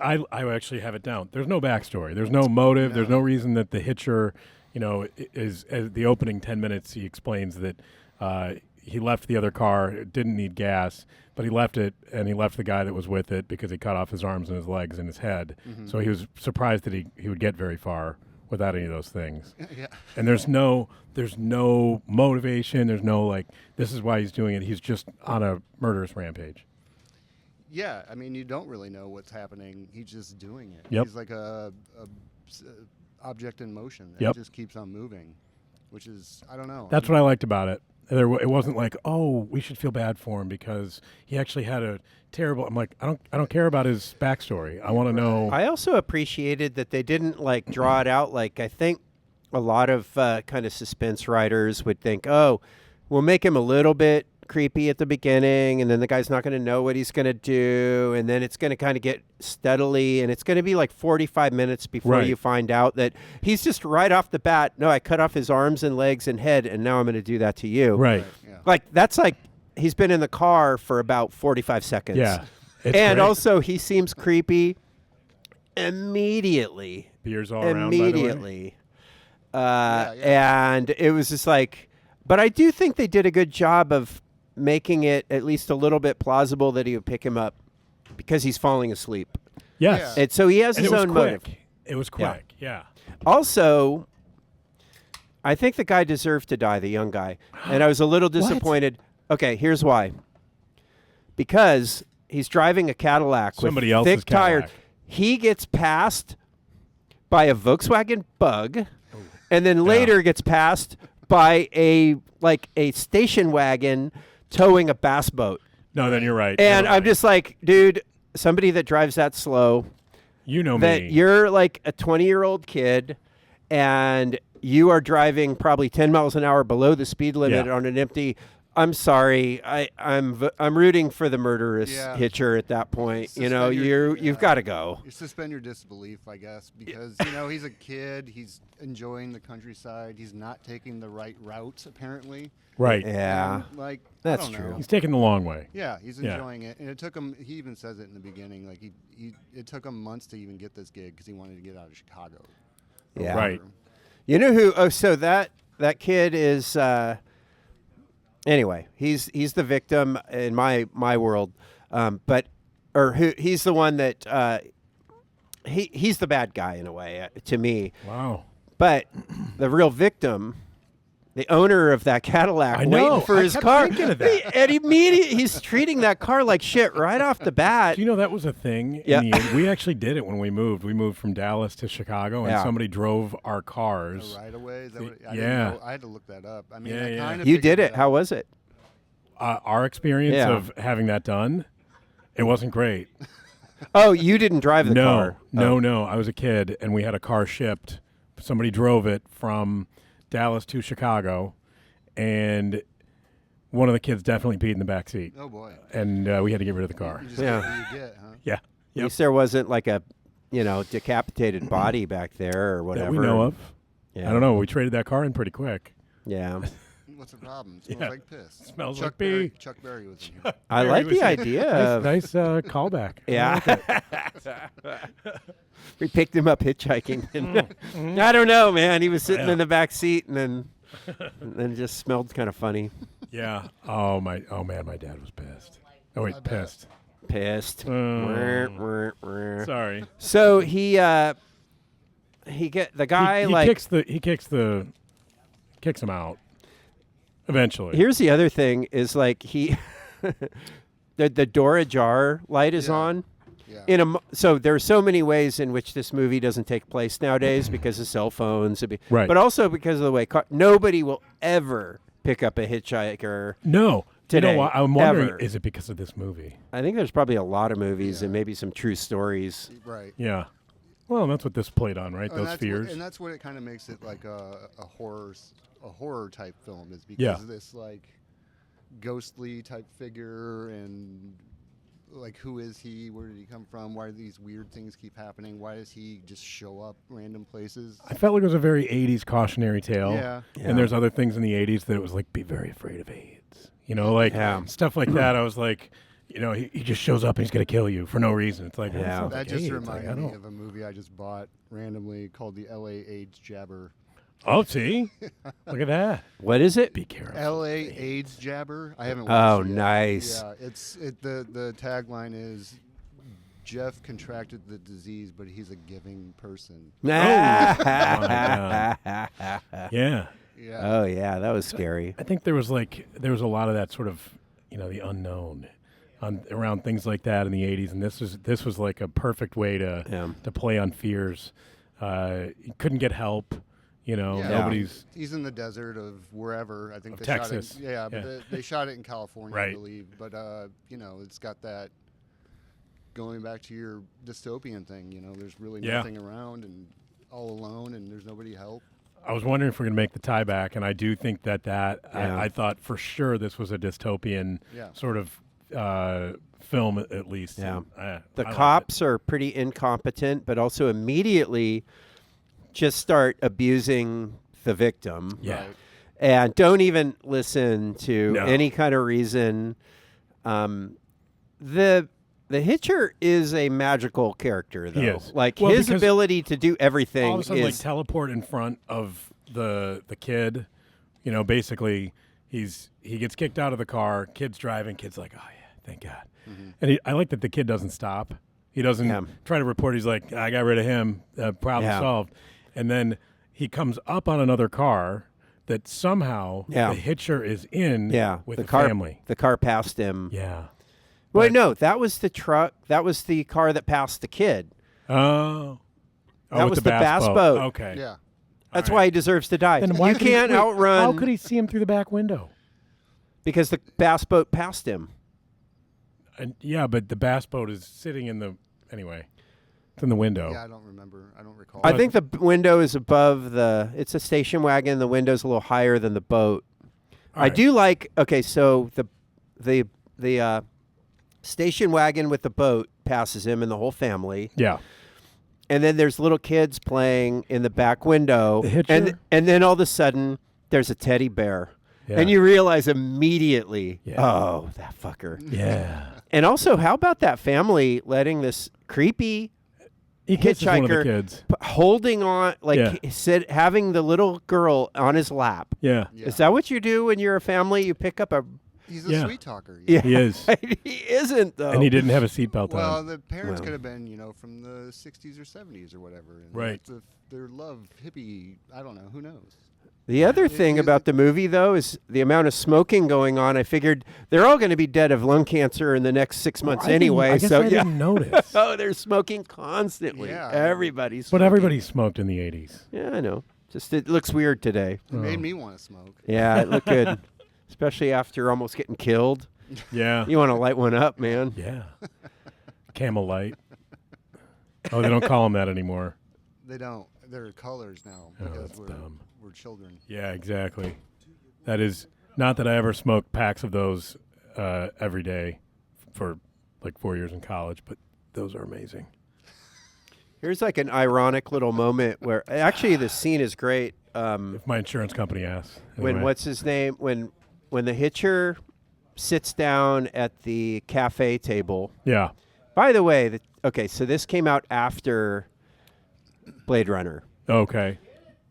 I actually have it down. There's no backstory. There's no motive. There's no reason that the Hitcher, is the opening 10 minutes. He explains that he left the other car. It didn't need gas, but he left it, and he left the guy that was with it because he cut off his arms and his legs and his head. So he was surprised that he would get very far without any of those things. Yeah. And there's no motivation. There's no this is why he's doing it. He's just on a murderous rampage. Yeah, I mean, you don't really know what's happening. He's just doing it. Yep. He's like a object in motion that Yep. just keeps on moving, which is, I don't know. That's what I liked about it. It wasn't like, oh, we should feel bad for him because he actually had a terrible. I'm like, I don't care about his backstory. I want to know. I also appreciated that they didn't draw it out. I think a lot of kind of suspense writers would think, oh, we'll make him a little bit creepy at the beginning, and then the guy's not going to know what he's going to do, and then it's going to kind of get steadily, and it's going to be 45 minutes before Right. you find out that he's just right off the bat, no, I cut off his arms and legs and head, and now I'm going to do that to you. Right. Yeah. That's he's been in the car for about 45 seconds. Yeah. It's And great. also, he seems creepy immediately. Beers all around. By the way. Immediately. Yeah. And it was just but I do think they did a good job of making it at least a little bit plausible that he would pick him up because he's falling asleep. Yes. Yeah. And so he has And his it was own quick. motive. It was quick. Yeah. Also, I think the guy deserved to die, the young guy. And I was a little disappointed. Okay, here's why. Because he's driving a Cadillac Somebody with else's thick tires. Cadillac. He gets passed by a Volkswagen Bug, and then later gets passed by a station wagon towing a bass boat. No, then you're right. And You're I'm right. just dude, somebody that drives that slow, you know that me. you're a 20-year-old kid and you are driving probably 10 miles an hour below the speed limit Yeah. on an empty I'm sorry. I'm rooting for the murderous Yeah. Hitcher at that point. Suspend You've got to go. You suspend your disbelief, I guess, because he's a kid. He's enjoying the countryside. He's not taking the right route, apparently. Right. Yeah, And, like that's I don't true. know. He's taking the long way. Yeah, he's Yeah. enjoying it, and it took him. He even says it in the beginning. Like it took him months to even get this gig because he wanted to get out of Chicago. Yeah. Right. You know who? Oh, so that kid is. Anyway, he's the victim in my world, he's the one that he's the bad guy in a way to me. Wow. But the real victim, the owner of that Cadillac, I know. waiting for I his kept car, thinking of that. and immediately he's treating that car like shit right off the bat. Do you know that was a thing? Yeah. We actually did it when we moved. We moved from Dallas to Chicago, and Yeah. somebody drove our cars. Right away. Is that what, I Yeah. didn't know. I had to look that up. I mean, Yeah, I yeah. kind of You did it. How was it? Our experience Yeah. of having that done, it wasn't great. Oh, you didn't drive the no, car. no, Oh. no. I was a kid, and we had a car shipped. Somebody drove it from Dallas to Chicago, and one of the kids definitely peed in the back seat, Oh boy. and we had to get rid of the car. You just Yeah. get what you get, huh? Yeah. At Yep. least there wasn't like a, decapitated body back there or whatever. That we know of. Yeah. I don't know. We traded that car in pretty quick. Yeah. What's the problem? It smells Yeah. like piss. Smells Chuck like pee. Berry, Chuck Berry was in here. I like the idea of. Nice callback. Yeah. We picked him up hitchhiking. And I don't know, man. He was sitting in the back seat and then just smelled kind of funny. Yeah. Oh man, my dad was pissed. Oh wait, pissed. Pissed. Sorry. So he get the guy he like. kicks him out. Eventually. Here's the other thing: is like he, the door ajar light is Yeah. on. Yeah. So there are so many ways in which this movie doesn't take place nowadays because of cell phones, Right. but also because of the way nobody will ever pick up a hitchhiker. No. Today, You know what? I'm wondering, ever. is it because of this movie? I think there's probably a lot of movies Yeah. and maybe some true stories. Right. Yeah. Well, that's what this played on, right? And Those that's fears. and that's what it kind of makes it like a horror type film is because Yeah. of this like ghostly type figure and like who is he? Where did he come from? Why do these weird things keep happening? Why does he just show up random places? I felt like it was a very 80s cautionary tale. Yeah. And there's other things in the 80s that it was like, be very afraid of AIDS. Like Yeah. stuff like that. I was like, he just shows up and he's going to kill you for no reason. It's like, well, Yeah. it sounds That like just AIDS. reminded Like, I me don't- of a movie I just bought randomly called the LA AIDS Jabber. Oh, see? Look at that. What is it? Be careful. LA AIDS Jabber. I haven't Oh, watched it yet. nice. Yeah, the tagline is Jeff contracted the disease, but he's a giving person. Yeah. Yeah. Oh yeah, that was scary. I think there was a lot of that sort of, the unknown around things like that in the 80s. And this was like a perfect way to play on fears. You couldn't get help. Nobody's. He's in the desert of wherever. I think Of they Texas. shot it. Yeah, but Yeah. they shot it in California, I Right. believe. But it's got that going back to your dystopian thing. There's really Yeah. nothing around and all alone, and there's nobody to help. I was wondering if we're going to make the tie back, and I do think that Yeah. I thought for sure this was a dystopian Yeah. sort of film, at least. Yeah. And, The I liked cops are pretty incompetent, but also immediately just start abusing the victim. it. Yeah. Right. And don't even listen to No. any kind of reason. The Hitcher is a magical character, though. He is. Like Well, his because ability to do everything All of a sudden, is teleport in front of the kid. Basically, he gets kicked out of the car. Kid's driving. Kid's like, oh yeah, thank God. And I like that the kid doesn't stop. He doesn't Yeah. try to report. He's like, I got rid of him. Problem Yeah. solved. And then he comes up on another car that somehow Yeah. the Hitcher is in with the the car. family. The car passed him. Yeah. Wait, But- no, that was the truck. That was the car that passed the kid. Oh. That with was the bass boat. Okay. Yeah. That's All why right. he deserves to die. Then why You could he- can't wait, outrun How could he see him through the back window? because the bass boat passed him. And yeah, but the bass boat is sitting in the anyway. It's in the window. Yeah, I don't remember. I don't recall. I think the window is above the. It's a station wagon. The window's a little higher than the boat. I do like. Okay, so the station wagon with the boat passes him and the whole family. Yeah. And then there's little kids playing in the back window. The Hitcher? And then all of a sudden, there's a teddy bear. Yeah. And you realize immediately, Yeah. oh, that fucker. Yeah. And also, how about that family letting this creepy He kisses one of the hitchhiker kids. holding on, like Yeah. he said, having the little girl on his lap. Yeah. Yeah. Is that what you do when you're a family? You pick up a... He's a Yeah. sweet talker. Yeah. He is. He isn't, though. And he didn't have a seatbelt Well, on. the parents Well. could have been, from the 60s or 70s or whatever. And Right. Their love hippie, I don't know, who knows? The other It- thing it- about the movie, though, is the amount of smoking going on. I figured they're all going to be dead of lung cancer in the next 6 months anyway. I guess so I yeah. didn't notice. Oh, they're smoking constantly. Yeah. Everybody's But smoking. everybody smoked in the 80s. Yeah, I know. Just it looks weird today. It made me want to smoke. Yeah, it looked good. Especially after almost getting killed. Yeah. You want to light one up, man. Yeah. Camel light. Oh, they don't call them that anymore. They don't. They're colors now Oh, because that's we're dumb. children. Yeah, exactly. That is not that I ever smoked packs of those every day for like 4 years in college, but those are amazing. Here's like an ironic little moment where actually the scene is great. If my insurance company asks. When Anyway. what's his name? When the Hitcher sits down at the cafe table. Yeah. By the way, okay, so this came out after Blade Runner. Okay.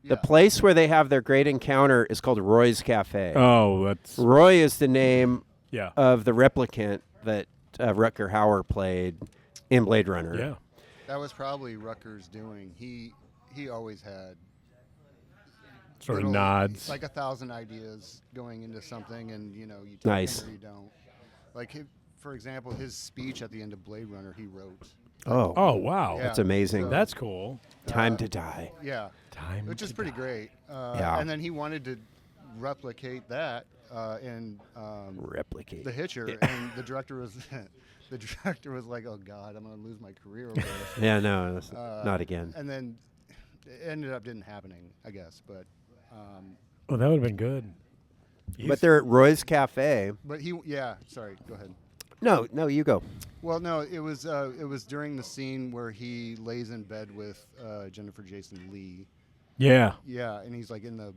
The place where they have their great encounter is called Roy's Cafe. Oh, that's Roy is the name yeah. of the replicant that Rutger Hauer played in Blade Runner. Yeah. That was probably Rutger's doing. He always had Sort of little- nods. like 1,000 ideas going into something, and you take Nice. them or you don't. Like for example, his speech at the end of Blade Runner, he wrote. Oh, Oh, wow. Yeah. that's amazing. So- That's cool. Time to die. Yeah, Time. which is to pretty die. great. Yeah. And then he wanted to replicate that in Replicate. The Hitcher, and the director was like, "Oh God, I'm gonna lose my career over this." Yeah, no, that's Uh, not again. And then it ended up didn't happening, I guess. But Oh, that would have been good. But they're at Roy's Cafe. sorry, go ahead. No, you go. Well, no, it was during the scene where he lays in bed with Jennifer Jason Leigh. Yeah. Yeah, and he's like in the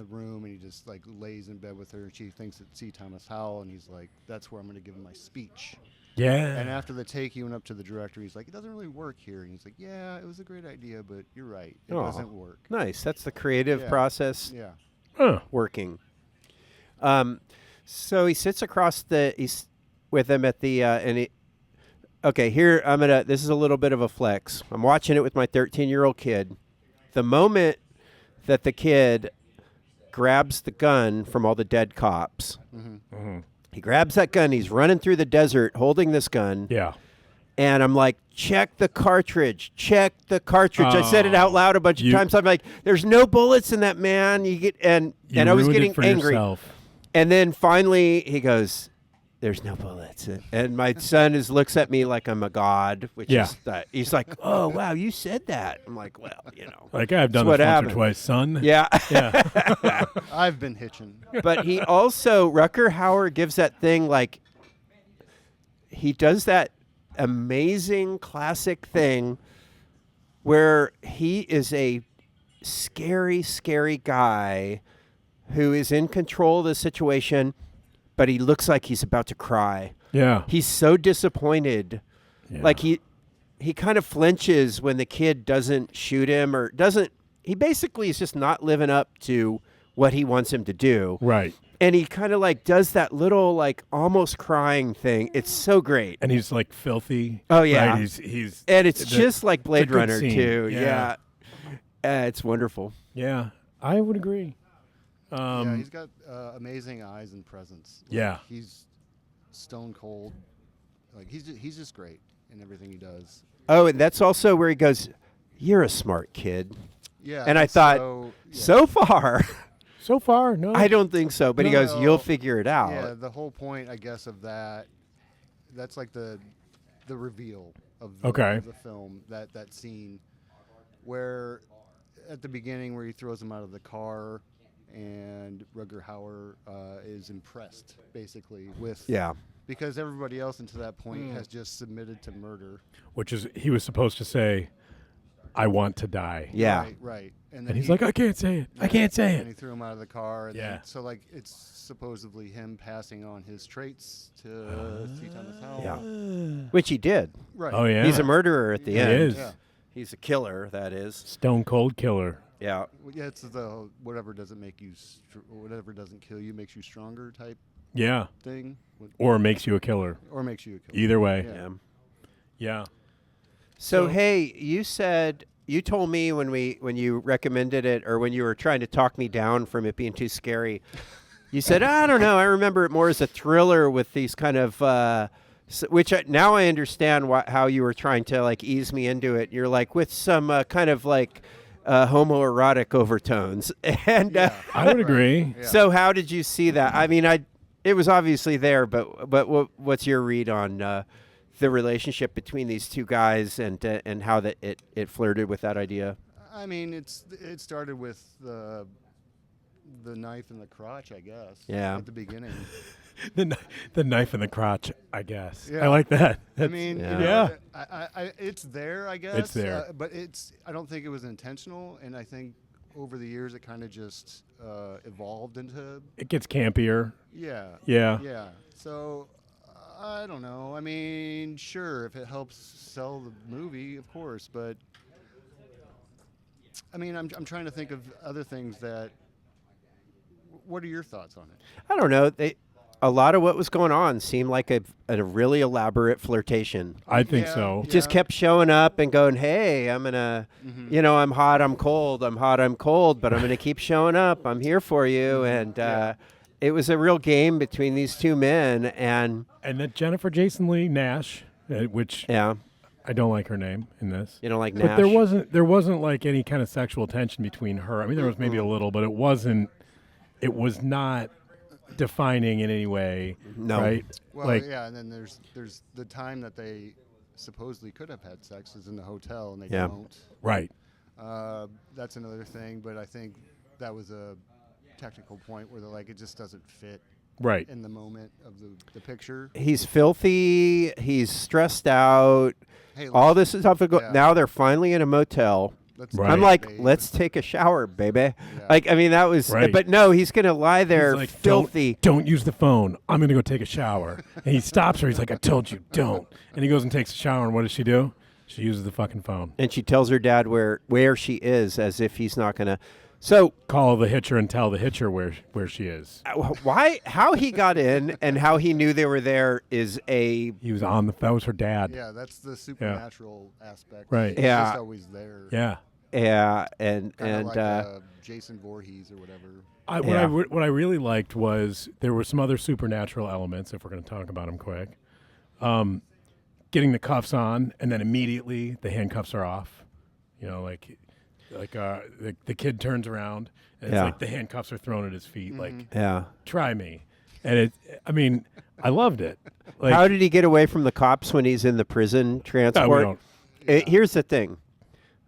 room, and he just like lays in bed with her. She thinks it's C. Thomas Howell, and he's like, "That's where I'm going to give him my speech." Yeah. And after the take, he went up to the director. He's like, "It doesn't really work here." And he's like, "Yeah, it was a great idea, but you're right, it Aw. doesn't work." Nice. That's the creative Yeah. process Yeah. Huh. working. So he sits across he's with him at the and he. Okay, here this is a little bit of a flex. I'm watching it with my 13-year-old kid. The moment that the kid grabs the gun from all the dead cops, he grabs that gun. He's running through the desert holding this gun. Yeah. And I'm like, check the cartridge. Check the cartridge. I said it out loud a bunch of times. I'm like, there's no bullets in that, man. And I was ruined it getting for angry. yourself. And then finally he goes, there's no bullets. And my son looks at me like I'm a god, which Yeah. is he's like, oh, wow, you said that. I'm like, well, Like I've done That's what this once or happened. twice, son. Yeah. Yeah. I've been hitching. But he also, Rutger Hauer gives that thing like, he does that amazing classic thing where he is a scary, scary guy who is in control of the situation, but he looks like he's about to cry. Yeah. He's so disappointed. Yeah. Like he kind of flinches when the kid doesn't shoot him or he basically is just not living up to what he wants him to do. Right. And he kind of like does that little like almost crying thing. It's so great. And he's like filthy. Oh, yeah. Right? He's And it's just like Blade good Runner scene. too. Yeah. Yeah. It's wonderful. Yeah. I would agree. Yeah, he's got amazing eyes and presence. Like, Yeah. he's stone cold. Like he's just great in everything he does. Oh, and that's also where he goes, "You're a smart kid." Yeah. And I thought, so far, So far, no. I don't think so. But he goes, No. "You'll figure it out." Yeah, the whole point, I guess, of that's like the reveal of the film, that scene where at the beginning where he throws him out of the car and Rutger Hauer is impressed, basically, with Yeah. because everybody else until that point has just submitted to murder. Which is, he was supposed to say, I want to die. Yeah. Right. And And he's like, I can't say it. I can't say And he it. threw him out of the car. And Yeah. then, so, like, it's supposedly him passing on his traits to C. Thomas Howell. Yeah. Which he did. Right. Oh, yeah. He's a murderer at the He end. is. Yeah. He's a killer, that is. Stone cold killer. Yeah. Well, yeah, it's the whatever doesn't make you, whatever doesn't kill you makes you stronger type Yeah. thing. Or makes you a killer. Or makes you a killer. Either way. Yeah. Yeah. Yeah. So, So- hey, you told me when you recommended it, or when you were trying to talk me down from it being too scary, you said, I don't know, I remember it more as a thriller with these kind of now I understand how you were trying to like ease me into it. You're like with some kind of like homoerotic overtones, and I would agree. Yeah. so how did you see that? I mean, it was obviously there, but what's your read on the relationship between these two guys and how that it flirted with that idea? I mean, it started with the knife in the crotch, I guess. Yeah. At the beginning. The knife in the crotch, I guess. Yeah. I like that. I mean, Yeah. you know, Yeah. it's there, I guess. It's there. But I don't think it was intentional, and I think over the years it kind of just evolved into, It gets campier. yeah. Yeah. Yeah. So, I don't know. I mean, sure, if it helps sell the movie, of course, but I mean, I'm trying to think of other things that. What are your thoughts on it? I don't know. A lot of what was going on seemed like a really elaborate flirtation. I think Yeah. so. It just kept showing up and going, hey, I'm going to, I'm hot, I'm cold, I'm hot, I'm cold, but I'm going to keep showing up. I'm here for you. And it was a real game between these two men. And And then Jason Lee Nash, which yeah, I don't like her name in this. you know, like But Nash. there wasn't like any kind of sexual tension between her. I mean, there was maybe a little, but it was not defining in any way. No. Right? Well, like, yeah, and then there's the time that they supposedly could have had sex is in the hotel, and they Yeah. don't. right. That's another thing, but I think that was a technical point where they're like, it just doesn't fit Right. in the moment of the picture. He's filthy. He's stressed out. Hey, All this is stuff. yeah. Now they're finally in a motel. let's Right. I'm take a like, bathe. let's take a shower, baby. Yeah. Like, I mean, that was, Right. but no, he's going to lie there He's like, filthy. Don't use the phone. I'm going to go take a shower. And he stops her. He's like, I told you, don't. And he goes and takes a shower. And what does she do? She uses the fucking phone. And she tells her dad where she is, as if he's not going to. So Call the Hitcher and tell the Hitcher where she is. how he got in and how he knew they were there is He was that was her dad. Yeah, that's the supernatural aspect. Right. It's Yeah. just always there. Yeah. and Kinda like uh, Jason Voorhees or whatever. What I really liked was there were some other supernatural elements, if we're going to talk about them quick. Getting the cuffs on, and then immediately the handcuffs are off. You know, like the kid turns around, and it's Yeah. like the handcuffs are thrown at his feet. Like, yeah. try me. And I loved it. Like, How did he get away from the cops when he's in the prison we transport? don't. Here's the thing.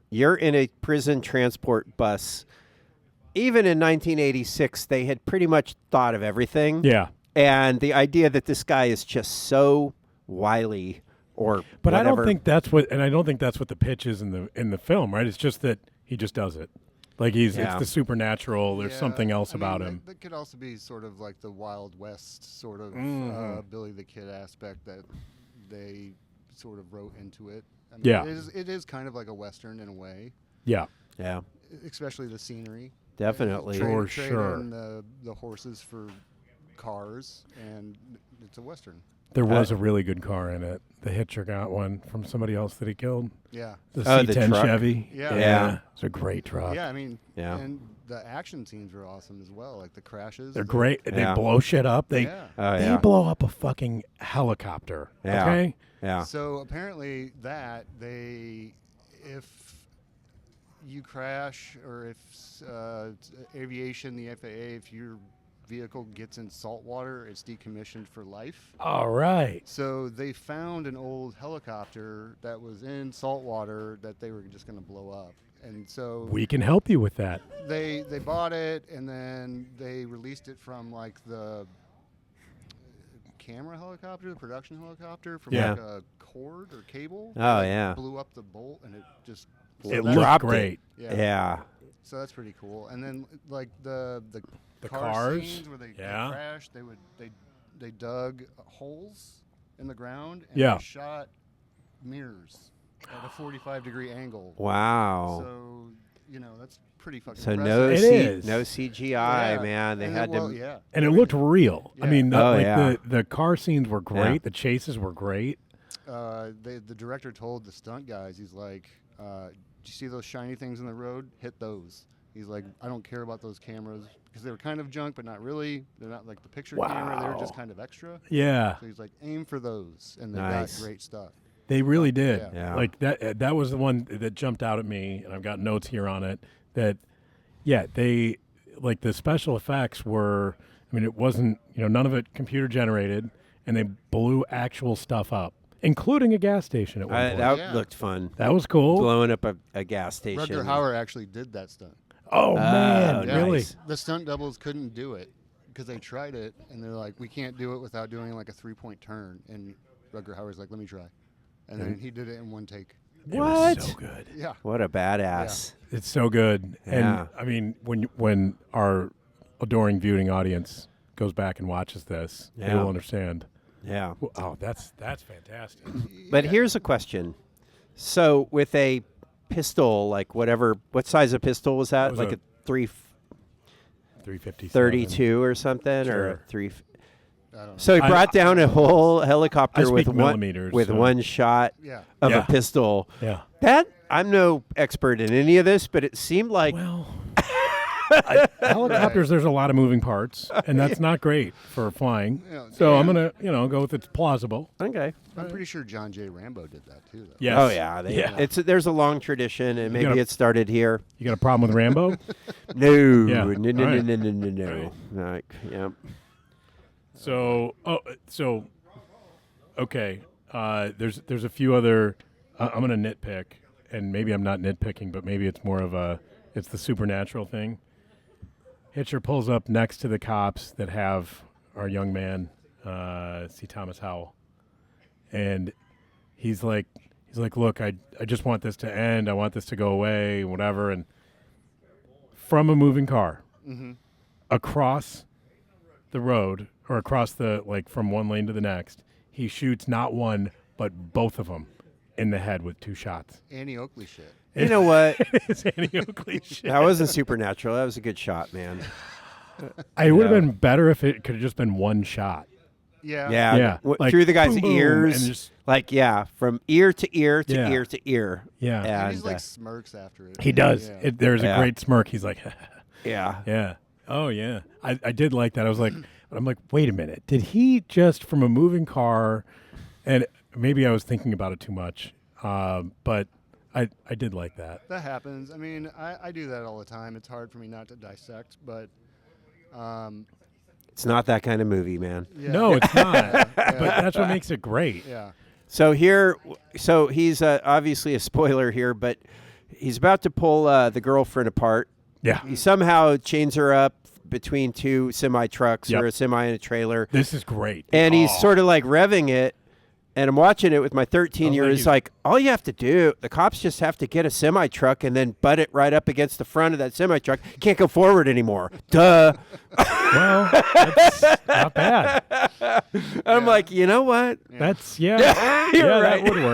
You're in a prison transport bus. Even in 1986, they had pretty much thought of everything. Yeah. And the idea that this guy is just so wily or But whatever. I don't think that's what the pitch is in the film, right? It's just that he just does it. Like it's Yeah. the supernatural. There's Yeah, something else I mean, about him. That could also be sort of like the Wild West sort of Mhm. Billy the Kid aspect that they sort of wrote into it. I mean, Yeah. it is kind of like a Western in a way, Yeah. Yeah, especially the scenery. definitely. For Trade sure. in the horses for cars, and it's a Western. There was a really good car in it. The Hitcher got one from somebody else that he killed. Yeah. The Oh, the C10 truck. Chevy. Yeah. Yeah. It's a great truck. Yeah, I mean, Yeah. and the action scenes were awesome as well, like the crashes. They're great. Yeah. They blow shit up. They Yeah. Oh, they yeah. blow up a fucking helicopter. Yeah. Okay? Yeah. So apparently if you crash or if aviation, the FAA, if your vehicle gets in salt water, it's decommissioned for life. All right. So they found an old helicopter that was in salt water that they were just going to blow up. And so We can help you with that. they bought it, and then they released it from like the camera helicopter, the production helicopter, from Yeah. like a cord or cable. Oh, Like, yeah. blew up the bolt, and it just It that- looked dropped it. great. Yeah. So that's pretty cool. And then like the The car cars? scenes where they Yeah. crashed, they dug holes in the ground and Yeah. they shot mirrors at a 45-degree angle. Wow. So that's pretty fucking So impressive. no CGI, Yeah. man. They And had then, well, to. yeah. And it looked real. I Yeah. mean, Oh, like yeah. the car scenes were great. Yeah. The chases were great. The director told the stunt guys, he's like, "Do you see those shiny things in the road? Hit those." He's like, "I don't care about those cameras because they were kind of junk, but not really. They're not like the picture camera. They were just Wow. kind of extra." Yeah, So he's like, "Aim for those," and they Nice. got great stuff. they really did. Yeah. Yeah. Like that was the one that jumped out at me, and I've got notes here on it. That, yeah, they like the special effects were. I mean, it wasn't none of it computer generated, and they blew actual stuff up, including a gas station at one point. That Yeah. looked fun. That was cool. Blowing up a gas station. Rutger Hauer actually did that stunt. Oh man, Yeah. really? Nice. The stunt doubles couldn't do it because they tried it, and they're like, "We can't do it without doing like a 3-point turn." And Rutger Hauer's like, "Let me try," and then he did it in one take. It was What? so good. Yeah. What a badass. It's so good. Yeah. And I mean, when our adoring viewing audience goes back and watches this, they Yeah. will understand. Yeah. Oh, that's fantastic. But here's a question. So with a pistol, like what size of pistol was that? was Like a a 357. 332 or something, or Sure. a 3. I don't know. So he I- brought down a whole helicopter I with speak millimeters, so- one shot Yeah. of Yeah. a pistol. Yeah. That I'm no expert in any of this, but it seemed like Well, helicopters. There's a lot of moving parts, and that's not great for flying. Yeah. So I'm gonna go with it's plausible. okay. I'm pretty sure John J. Rambo did that too, though. Yes. Oh yeah, Yeah. there's a long tradition, and maybe gotta- it started here. You got a problem with Rambo? No, Yeah. no, no, no, All right. no, no, no, All no. Like, yeah. So okay. There's a few other. I'm gonna nitpick, and maybe I'm not nitpicking, but maybe it's more of it's the supernatural thing. Hitcher pulls up next to the cops that have our young man, C. Thomas Howell, and he's like, look, I just want this to end. I want this to go away, whatever. And from a moving car, across the road or across from one lane to the next, he shoots not one but both of them in the head with 2 shots. Annie Oakley shit. You know what? It's Annie Oakley shit. That wasn't supernatural. That was a good shot, man. It would have been better if it could have just been one shot. Yeah. Yeah, Yeah, like, through the guy's boom, boom, ears, and just- from ear to ear to Yeah. ear to ear. Yeah. And And, he's like smirks after it. He does. Yeah. There's Yeah. a great smirk. He's like, yeah. yeah. Oh, yeah. I did like that. I was like, but I'm like, wait a minute. Did he just from a moving car, and maybe I was thinking about it too much, but I did like that. That happens. I mean, I do that all the time. It's hard for me not to dissect, but It's not that kind of movie, man. yeah. No, it's not. Yeah. But that's what makes it great. Yeah. So he's obviously a spoiler here, but he's about to pull the girlfriend apart. Yeah. He somehow chains her up between 2 semi trucks Yep. or a semi and a trailer, This is great. and he's Oh. sort of like revving it. And I'm watching it with my 13-year. like It's you- like, all you have to do, the cops just have to get a semi truck and then butt it right up against the front of that semi truck. Can't go forward anymore. Duh. Well, that's not bad. I'm like, you know what? That's yeah, You're right. that would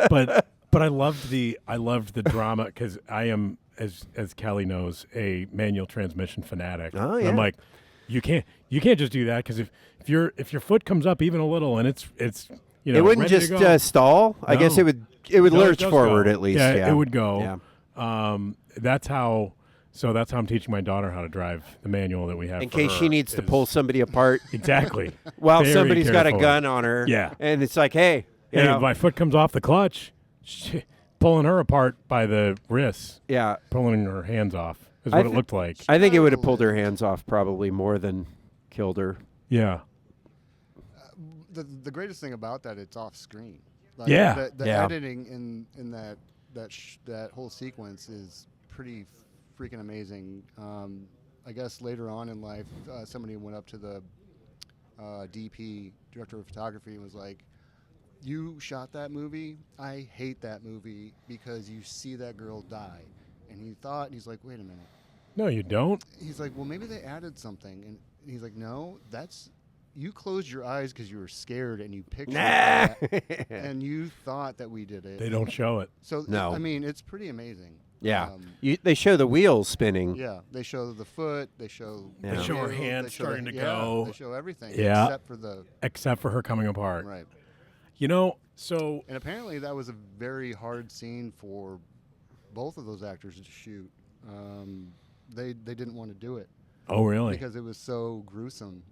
work. But I loved the drama because I am, as Kelly knows, a manual transmission fanatic. Oh, And yeah. I'm like, you can't just do that because if your foot comes up even a little and it's It wouldn't ready to just go, stall. I guess No. it would No, it lurch does forward go. at least. Yeah, Yeah, it would go. Yeah. That's how I'm teaching my daughter how to drive the manual that we have. In for case her she needs to is- pull somebody apart exactly while Very somebody's got a careful. gun on her. Yeah. And it's like, hey, you Hey, know, if my foot comes off the clutch, pulling her apart by the wrists, yeah. pulling her hands off is I what it thi- looked like. I think it would have pulled her hands off probably more than killed her. Yeah. The greatest thing about that, it's off screen. Like Yeah. The Yeah. editing in that that whole sequence is pretty freaking amazing. I guess later on in life, somebody went up to the DP, director of photography, and was like, "You shot that movie? I hate that movie because you see that girl die." And he's like, "Wait a minute." No, you don't. He's like, "Well, maybe they added something." And he's like, "No, you closed your eyes because you were scared and you pictured that, and you thought that we did it." They don't show it. So, No. I mean, it's pretty amazing. Yeah. They show the wheels spinning. Yeah, they show the foot, they show Yeah. They show her the- hand they show starting the- to yeah, go. They show everything Yeah. except for her coming apart. right. You know, so And apparently that was a very hard scene for both of those actors to shoot. They didn't want to do it oh really? because it was so gruesome.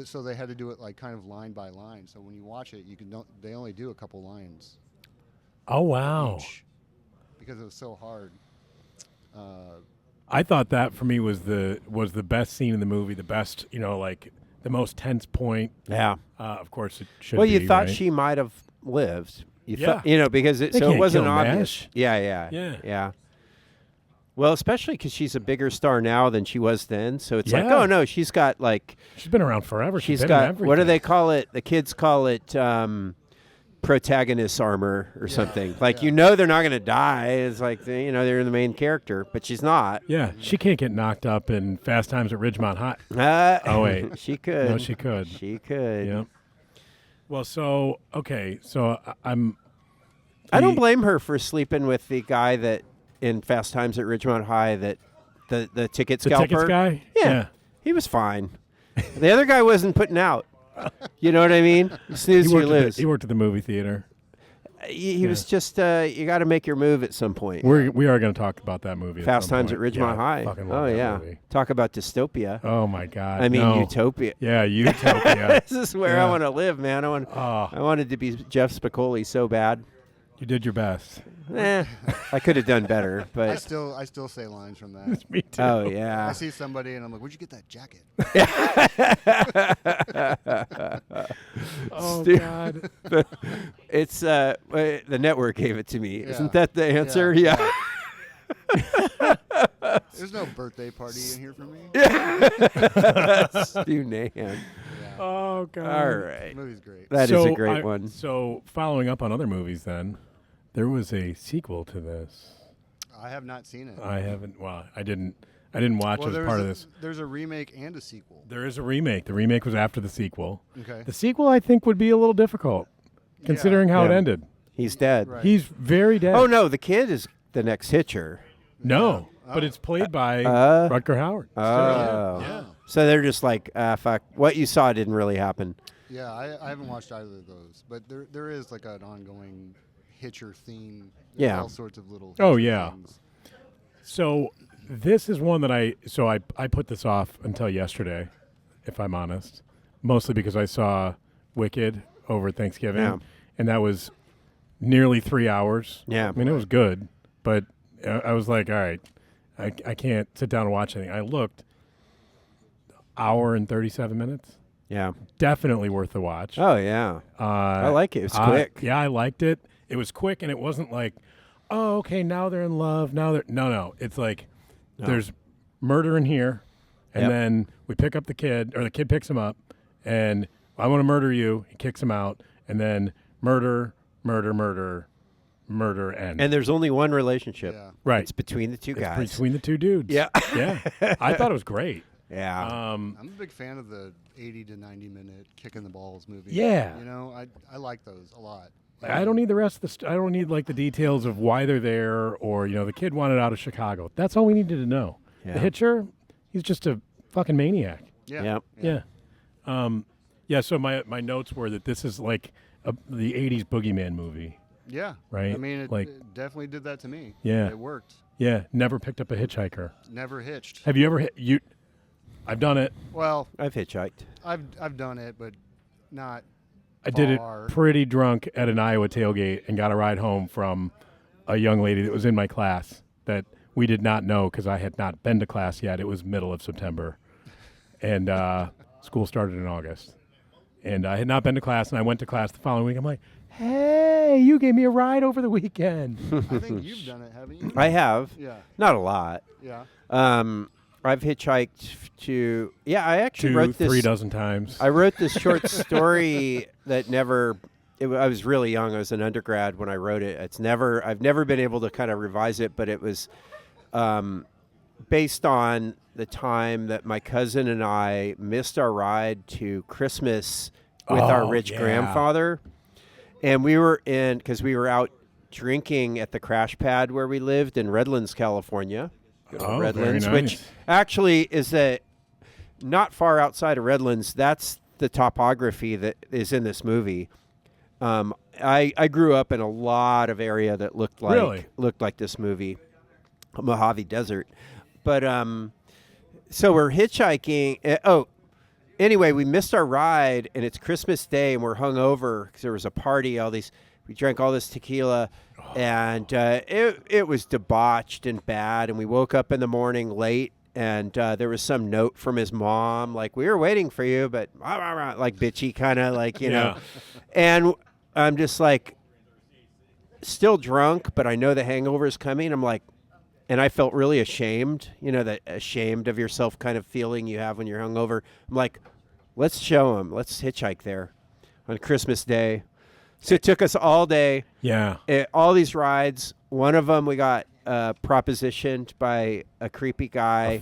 So they had to do it like kind of line by line. So when you watch it, they only do a couple lines Oh wow. each because it was so hard. I thought that for me was the best scene in the movie, the best, like the most tense point. Yeah. Of course, it should. Well, be, you thought right? she might have lived. You Yeah. thought, because it They so it can't wasn't kill obvious. Nash. Yeah. Yeah. Well, especially because she's a bigger star now than she was then. So it's like, Yeah. oh no, she's got like She's been around forever. she's been in got everything. what do they call it? The kids call it protagonist armor or something. Like they're not going to die. It's like they're the main character, but she's not. Yeah, she can't get knocked up in Fast Times at Ridgemont High. Oh, wait. she could. No, she could. She could. Yeah. Well, so okay, so I'm. I don't blame her for sleeping with the guy that in Fast Times at Ridgemont High that the ticket The scalper. tickets guy. Yeah. He was fine. The other guy wasn't putting out. You know what I mean? You snooze, you lose. He worked at the movie theater. He was just, you got to make your move at some point. We are going to talk about that movie. Fast at some Times point. at Ridgemont Yeah, High. fucking love Oh, that yeah. movie. Talk about dystopia. Oh my God. I mean, no. utopia. Yeah, utopia. This is where I want to live, man. Oh, I wanted to be Jeff Spicoli so bad. you did your best. I could have done better, I but still say lines from that. Me too. oh I yeah. see somebody and I'm like, "Where'd you get that jacket?" Oh Stu- God. It's the network gave it to me. Yeah. Isn't that the answer? Yeah. There's no birthday party in here for me. Stu Nahan. Yeah. Oh God. All right. The movie's great. That is So a great one. So following up on other movies, then there was a sequel to this. I have not seen it. I haven't. Well, I didn't watch it as part of this. There's a remake and a sequel. There is a remake. The remake was after the sequel. Okay. The sequel, I think, would be a little difficult, considering how it Yeah. ended. He's dead. Right. He's very dead. Oh no, the kid is the next Hitcher. No, Yeah. but Oh. it's played by Uh, Rutger Hauer. Oh. Yeah. So they're just like, fuck. What you saw didn't really happen. Yeah, I haven't watched either of those, but there is like an ongoing Hitcher theme. There's Yeah. all sorts of little. Oh, Hitcher yeah. things. So this is one that I put this off until yesterday, if I'm honest, mostly because I saw Wicked over Thanksgiving, Yeah. and that was nearly 3 hours. Yeah. I mean, it was good, but I was like, all right, I can't sit down and watch anything. I looked, hour and 37 minutes. Yeah. Definitely worth the watch. Oh yeah. I like it. It's quick. Yeah, I liked it. It was quick, and it wasn't like, oh, okay, now they're in love. Now they're no. It's like there's murder in here, and Yep. then we pick up the kid, or the kid picks him up, and I want to murder you. He kicks him out, and then murder, end. And there's only one relationship. Yeah. right, It's between the two it's guys. between the two dudes. Yeah. yeah. I thought it was great. Yeah. I'm a big fan of the 80 to 90 minute kicking the balls movie. Yeah. You know, I like those a lot. I don't need the rest of the. I don't need like the details of why they're there, or the kid wanted out of Chicago. That's all we needed to know. Yeah. The Hitcher, he's just a fucking maniac. Yeah. Yep. Yeah. So my notes were that this is like the '80s boogeyman movie. Yeah. Right? I mean, it, Like- it definitely did that to me. Yeah. It worked. Yeah. Never picked up a hitchhiker. Never hitched. Have you ever hit you? I've done it. Well, I've hitchhiked. I've done it, but not. I did it far. pretty drunk at an Iowa tailgate and got a ride home from a young lady that was in my class that we did not know because I had not been to class yet. It was middle of September, and school started in August. And I had not been to class, and I went to class the following week. I'm like, hey, hey, you gave me a ride over the weekend. I think you've done it, haven't you? I have. Yeah. Not a lot. Yeah. I've hitchhiked to. Yeah, I actually wrote this 3 dozen times. I wrote this short story that never. I was really young. I was an undergrad when I wrote it. I've never been able to kind of revise it, but it was based on the time that my cousin and I missed our ride to Christmas with our rich grandfather, and we were because we were out drinking at the crash pad where we lived in Redlands, California. Redlands, very nice. which actually is not far outside of Redlands. That's the topography that is in this movie. I grew up in a lot of area that looked like this movie, Mojave Desert. But so we're hitchhiking. Anyway, we missed our ride, and it's Christmas Day, and we're hungover because there was a party. We drank all this tequila, and it was debauched and bad. And we woke up in the morning late, and there was some note from his mom, like, we were waiting for you, but like bitchy kind of like, you know. And I'm just like still drunk, but I know the hangover is coming. I'm like, and I felt really ashamed, that ashamed of yourself kind of feeling you have when you're hungover. I'm like, let's show him. Let's hitchhike there on Christmas Day. So it took us all day. Yeah. All these rides. One of them we got propositioned by a creepy guy.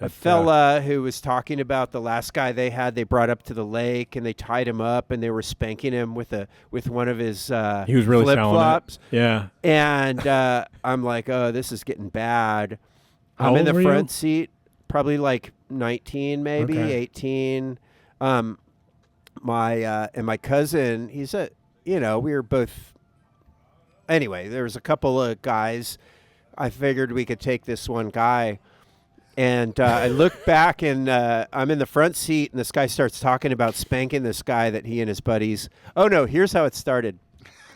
A fella who was talking about the last guy they brought up to the lake, and they tied him up, and they were spanking him with one of his he was really flip-flops. Yeah. And I'm like, oh, this is getting bad. How I'm in old the were front you? seat, probably like 19, maybe 18. And my cousin, we were both. Anyway, there was a couple of guys. I figured we could take this one guy. And I look back, and I'm in the front seat, and this guy starts talking about spanking this guy that he and his buddies. Oh, no, here's how it started.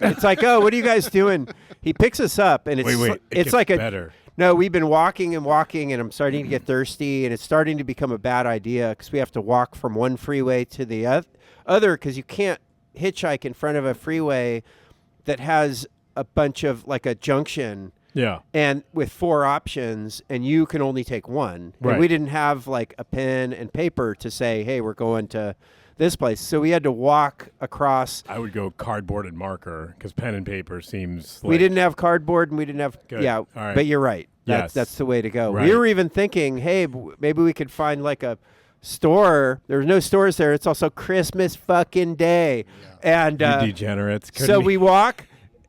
It's like, oh, what are you guys doing? He picks us up, and it's Wait, it's gets like better. No, we've been walking, and I'm starting to get thirsty, and it's starting to become a bad idea because we have to walk from one freeway to the other because you can't hitchhike in front of a freeway that has a bunch of, like, a junction. Yeah. And with 4 options, and you can only take one. Right. And we didn't have like a pen and paper to say, hey, we're going to this place. So we had to walk across. I would go cardboard and marker because pen and paper seems like... We didn't have cardboard, and we didn't have... Good. Yeah, All right. but you're right. Yes. That's the way to go. Right. We were even thinking, hey, maybe we could find like a store. There's no stores there. It's also Christmas fucking Day. Yeah. And You degenerates. so we walk,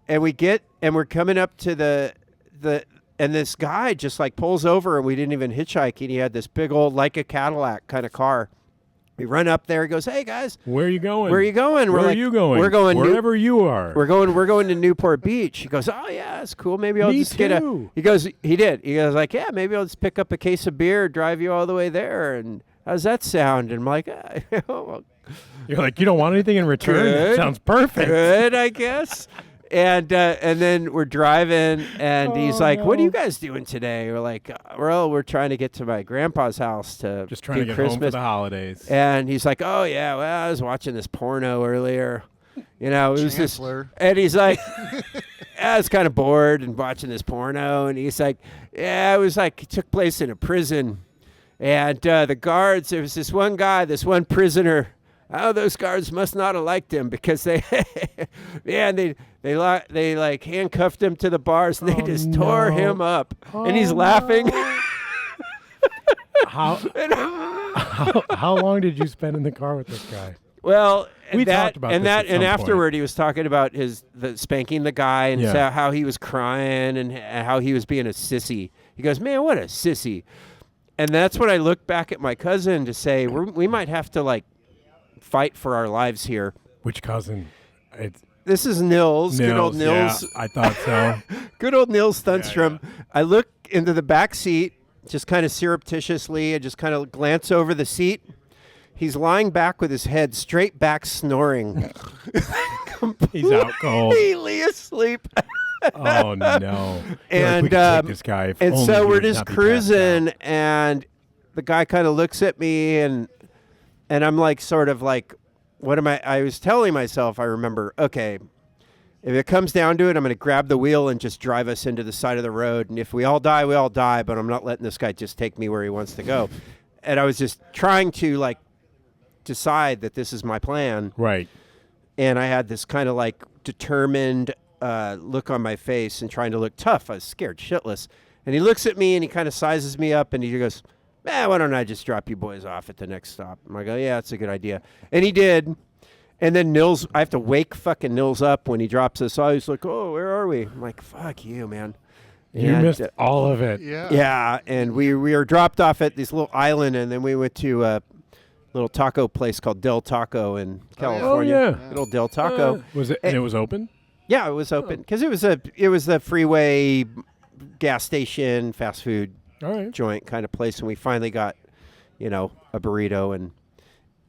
and we're coming up to and this guy just like pulls over, and we didn't even hitchhike, and he had this big old, like a Cadillac kind of car. We run up there. He goes, hey guys, Where are you going? where are you going? Where We're are like, you going? We're going wherever you are. We're going to Newport Beach. He goes, oh yeah, that's cool. Maybe I'll Me just get too. He goes, like, yeah, maybe I'll just pick up a case of beer, drive you all the way there. And how's that sound? And I'm like, well, You're like, you don't want anything in return? That Good. sounds perfect. good, I guess. And then we're driving, and he's like, what are you guys doing today? We're like, well, we're trying to get to my grandpa's house to Just trying do to get Christmas. home for the holidays. And he's like, oh, yeah, well, I was watching this porno earlier. It was this. Chancellor. And he's like, I was kind of bored and watching this porno. And he's like, yeah, it was like it took place in a prison. And the guards, there was this one guy, this one prisoner. Oh, those guards must not have liked him because they like handcuffed him to the bars, and they just tore him up. And he's laughing. How long did you spend in the car with this guy? Well, We talked about this at some afterward point. he was talking about the spanking the guy, and Yeah. so how he was crying and how he was being a sissy. He goes, man, what a sissy. And that's when I looked back at my cousin to say, we might have to like fight for our lives here. Which cousin? It's This is Nils, good old Nils. Yeah, I thought so. Good old Nils Thunstrom. yeah. I look into the back seat, just kind of surreptitiously, and just kind of glance over the seat. He's lying back with his head straight back, snoring. He's out cold. Completely asleep. Oh no! You're And like, we could take this guy. If and only so he we're would just not be passed cruising, out. and the guy kind of looks at me, and I'm like, sort of like, what am I was telling myself, I remember, okay, If it comes down to it, I'm going to grab the wheel and just drive us into the side of the road. And if we all die, we all die. But I'm not letting this guy just take me where he wants to go. And I was just trying to like decide that this is my plan. Right. And I had this kind of like determined look on my face and trying to look tough. I was scared shitless. And he looks at me and he kind of sizes me up and he goes, why don't I just drop you boys off at the next stop? And I go, yeah, that's a good idea. And he did. And then Nils, I have to wake fucking Nils up when he drops us off. He's like, oh, where are we? I'm like, fuck you, man. You missed all of it. Yeah. Yeah, and we were dropped off at this little island, and then we went to a little taco place called Del Taco in California. Oh, yeah. Little Del Taco. Was it? And it was open? Yeah, it was open because it was the freeway gas station, fast food All right. joint kind of place, and we finally got, a burrito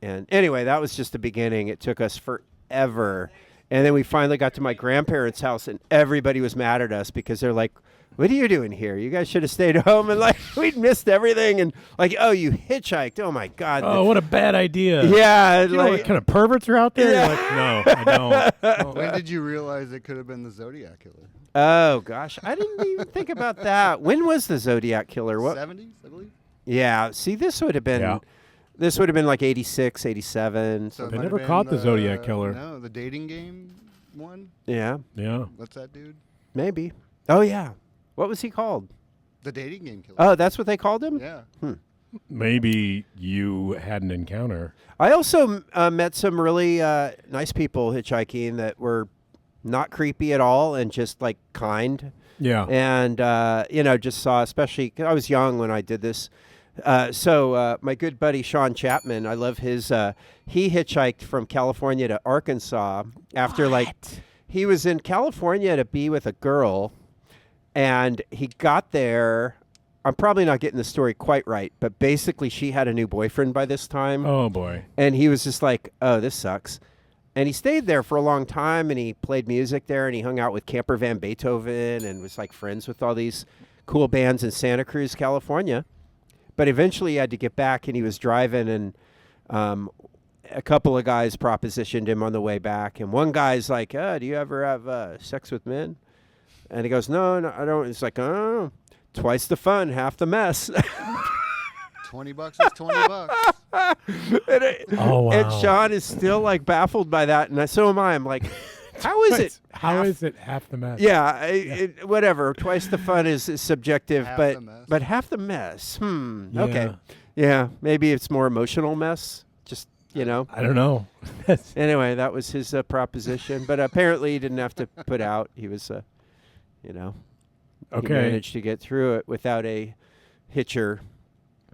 and anyway, that was just the beginning. It took us forever, and then we finally got to my grandparents' house, and everybody was mad at us because they're like, "What are you doing here? You guys should have stayed home." And like we'd missed everything, and like, "Oh, you hitchhiked? Oh my God!" Oh, what a bad idea. Yeah, You know what kind of perverts are out there? Yeah. You're like, no, I don't. When did you realize it could have been the Zodiac Killer? Oh gosh, I didn't even think about that. When was the Zodiac Killer? What? 70s, I believe. Yeah. See, this would have been. Yeah. This would have been like 86, 87. So it They might have never been caught the Zodiac Killer. No, the dating game one. Yeah, Yeah. What's that dude? maybe. Oh yeah. What was he called? The dating game killer. Oh, that's what they called him? Yeah. Maybe you had an encounter. I also met some really nice people hitchhiking that were not creepy at all and just like kind. Yeah. And, just saw, especially, 'cause I was young when I did this. So my good buddy Sean Chapman, I love his, he hitchhiked from California to Arkansas after he was in California to be with a girl. And he got there. I'm probably not getting the story quite right, but basically she had a new boyfriend by this time. Oh, boy. And he was just like, oh, this sucks. And he stayed there for a long time, and he played music there, and he hung out with Camper Van Beethoven and was like friends with all these cool bands in Santa Cruz, California. But eventually he had to get back, and he was driving, and a couple of guys propositioned him on the way back. And one guy's like, do you ever have sex with men? And he goes, no, I don't. It's like, oh, twice the fun, half the mess. $20 is $20. Oh, wow. And Sean is still like baffled by that, and so am I. I'm like, how is it? How is it half the mess? Yeah, whatever. Twice the fun is subjective, Half but the mess. but half the mess. Yeah. Okay. Yeah, maybe it's more emotional mess. Just I don't know. Anyway, that was his proposition. But apparently, he didn't have to put out. He was, he Okay. managed to get through it without a Hitcher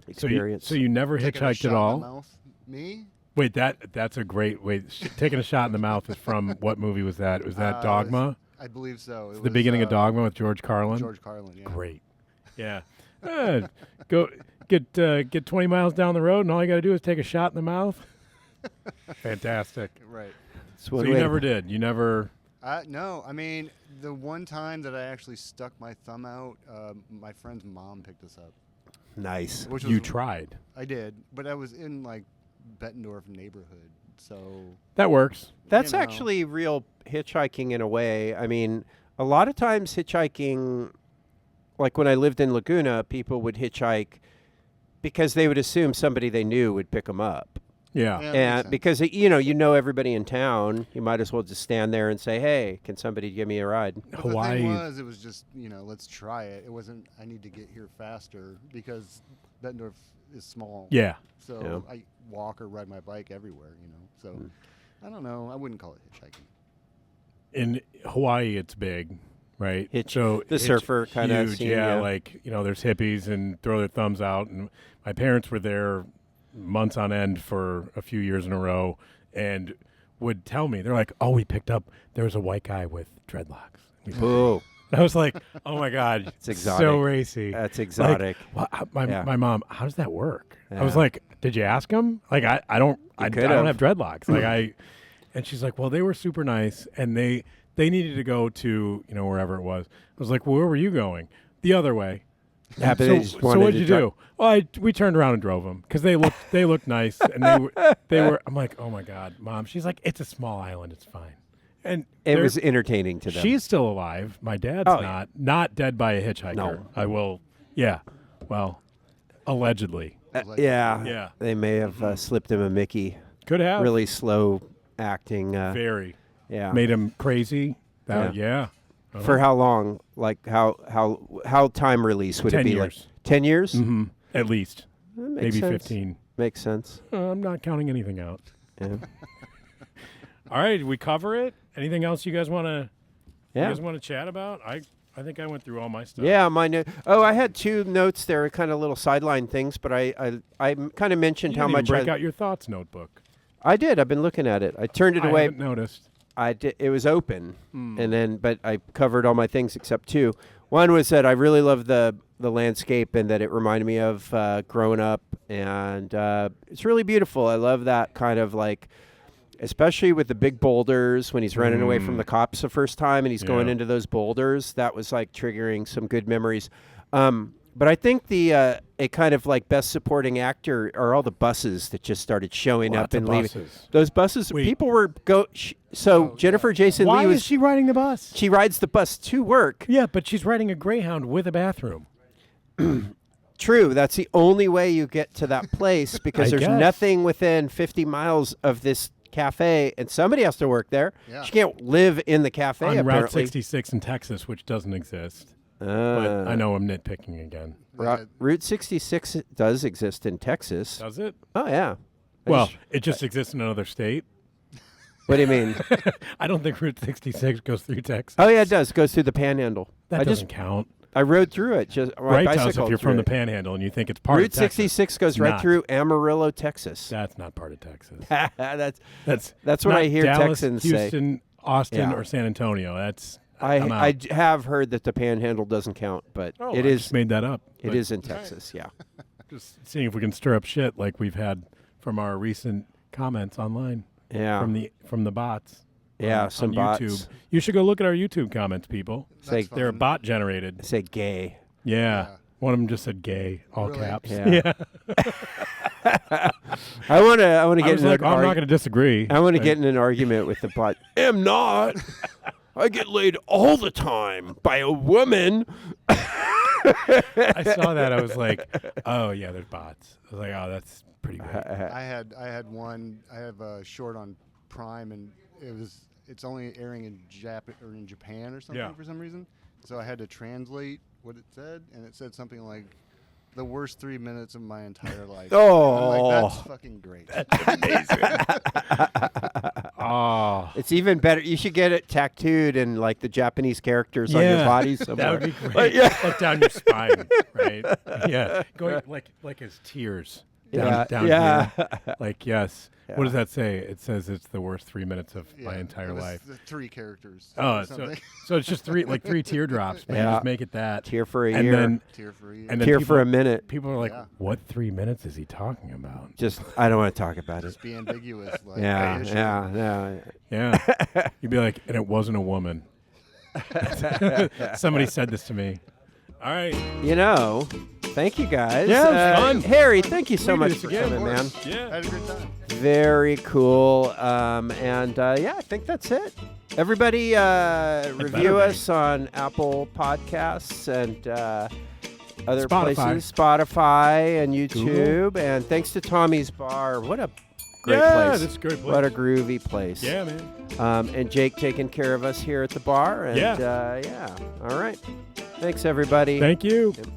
experience. So you never Taking a hitchhiked shot at in all? the mouth. Me? Wait, that's a great wait. Taking a shot in the mouth is from what movie was that? Was that Dogma? I believe so. It The was, beginning of Dogma with George Carlin. George Carlin. Yeah. Great. Yeah. Go get 20 miles down the road, and all you got to do is take a shot in the mouth. Fantastic. Right. It's So one you way to- never did. You never. No, I mean, the one time that I actually stuck my thumb out, my friend's mom picked us up. Nice. Which You was, tried. I did, but I was in like Bettendorf neighborhood, so That works. That's you know. actually real hitchhiking in a way. I mean, a lot of times hitchhiking, like when I lived in Laguna, people would hitchhike because they would assume somebody they knew would pick them up. Yeah. Yeah, that makes And sense. because, you know everybody in town, you might as well just stand there and say, hey, can somebody give me a ride? But Hawaii. The thing was, it was just let's try it. It wasn't. I need to get here faster because Bettendorf is small. Yeah. So I walk or ride my bike everywhere. So I don't know. I wouldn't call it hitchhiking. In Hawaii, it's big, right? The surfer kind of huge, scene. yeah. Like there's hippies and throw their thumbs out. And my parents were there months on end for a few years in a row, and would tell me, they're like, "Oh, we picked up. There was a white guy with dreadlocks." Ooh, I was like, "Oh my god, It's exotic. so racy." that's exotic. My mom, how does that work? I was Yeah. like, "Did you ask him?" Like, I don't could've. have dreadlocks. Like and she's like, "Well, they were super nice, and they needed to go to wherever it was." I was like, "Well, where were you going?" The other way. Yeah, but they just So wanted what'd to you dri- do? Well, we turned around and drove them because they looked nice, and they were. I'm like, "Oh my god, Mom." She's like, "It's a small island. It's fine." And it was entertaining to them. She's still alive. My dad's Oh, yeah. not dead by a hitchhiker. No. I will. Yeah. Well, allegedly. Yeah. Yeah. They may have slipped him a Mickey. Could have. Really slow acting. Very. Yeah. Made him crazy. Yeah. For how long? Like how time release would 10 it be? years. Like 10 years? Mm-hmm. At least. That makes Maybe sense. 15. Makes sense. I'm not counting anything out. Yeah. All right, we cover it. Anything else you guys want to? Yeah. You guys want to chat about? I think I went through all my stuff. Yeah, my note. Oh, I had 2 notes there, kind of little sideline things, but I kind of mentioned You how didn't much even break out your thoughts notebook. I did. I've been looking at it. I turned it I away. haven't noticed. I did. It was open, and then but I covered all my things except 2. One was that I really love the landscape and that it reminded me of growing up, and it's really beautiful. I love that kind of like, especially with the big boulders when he's running away from the cops the first time and he's going Yeah. into those boulders. That was like triggering some good memories. But I think the a kind of like best supporting actor are all the buses that just started showing Lots up and of leaving. buses. Those buses, Wait. people were Jennifer Jason Why Leigh was is she riding the bus? she rides the bus to work. Yeah, but she's riding a Greyhound with a bathroom. True, that's the only way you get to that place because I there's guess. nothing within 50 miles of this cafe, and somebody has to work there. Yeah. She can't live in the cafe. On Route apparently. 66 in Texas, which doesn't exist. But I know I'm nitpicking again. Route 66 does exist in Texas. Does it? Oh yeah. Well, it just exists in another state. What do you mean? I don't think Route 66 goes through Texas. Oh yeah, it does. Goes through the Panhandle. That I doesn't count. I rode through it. Just Right to us if bicycled you're through from the it. Panhandle and you think it's part Route of Texas. 66 goes It's right not. through Amarillo, Texas. That's not part of Texas. That's what not I hear Dallas, Texans Houston, say. Austin, Yeah. or San Antonio. That's I'm out. I have heard that the Panhandle doesn't count, but Oh, it I is. just made that up. It but is in Texas. Yeah. Just seeing if we can stir up shit like we've had from our recent comments online Yeah. from the bots. Yeah, some on bots. YouTube. You should go look at our YouTube comments, people. Say That's They're fun. bot generated. say gay. Yeah. Yeah. One of them just said gay, all Really? caps. Yeah. I want to I get was in like, an I'm not going to disagree. I want to Like, get in an argument with the bot. Am not. I get laid all the time by a woman. I saw that. I was like, oh, yeah, there's bots. I was like, oh, that's pretty great. I had one. I have a short on Prime, and it's only airing in Japan or something Yeah. for some reason. So I had to translate what it said, and it said something like, "The worst 3 minutes of my entire life." Oh. I'm like, that's fucking great. Oh, It's even better. You should get it tattooed and like the Japanese characters on your body that somewhere. would be great. Like down your spine, right? Yeah, going like his tears down yeah. here. Like, yes. Yeah. What does that say? It says it's the worst 3 minutes of my Yeah, entire it was life. the 3 characters. Oh, or so something. it's just three teardrops, but you Yeah. just make it that. Tear for a and year. then Tear free. and then Tear people, for a minute. people are like, Yeah. "What 3 minutes is he talking about?" Just I don't want to talk about it. Just be ambiguous. Like, Yeah, hey, issue. yeah. Yeah, you'd be like, "And it wasn't a woman." Somebody said this to me. All right, You know, thank you guys. Yeah, it was fun. Harry, thank you so We much do this for again, coming, Of man. course. yeah. Had a good time. Very cool. Yeah, I think that's it. Everybody review better be. us on Apple Podcasts and other Spotify. places, Spotify and YouTube. And thanks to Tommy's Bar. What a great Yeah, place. this is a great place. What a groovy place. Yeah, man. And Jake taking care of us here at the bar. And Yeah. yeah. All right. Thanks, everybody. Thank you. Yep.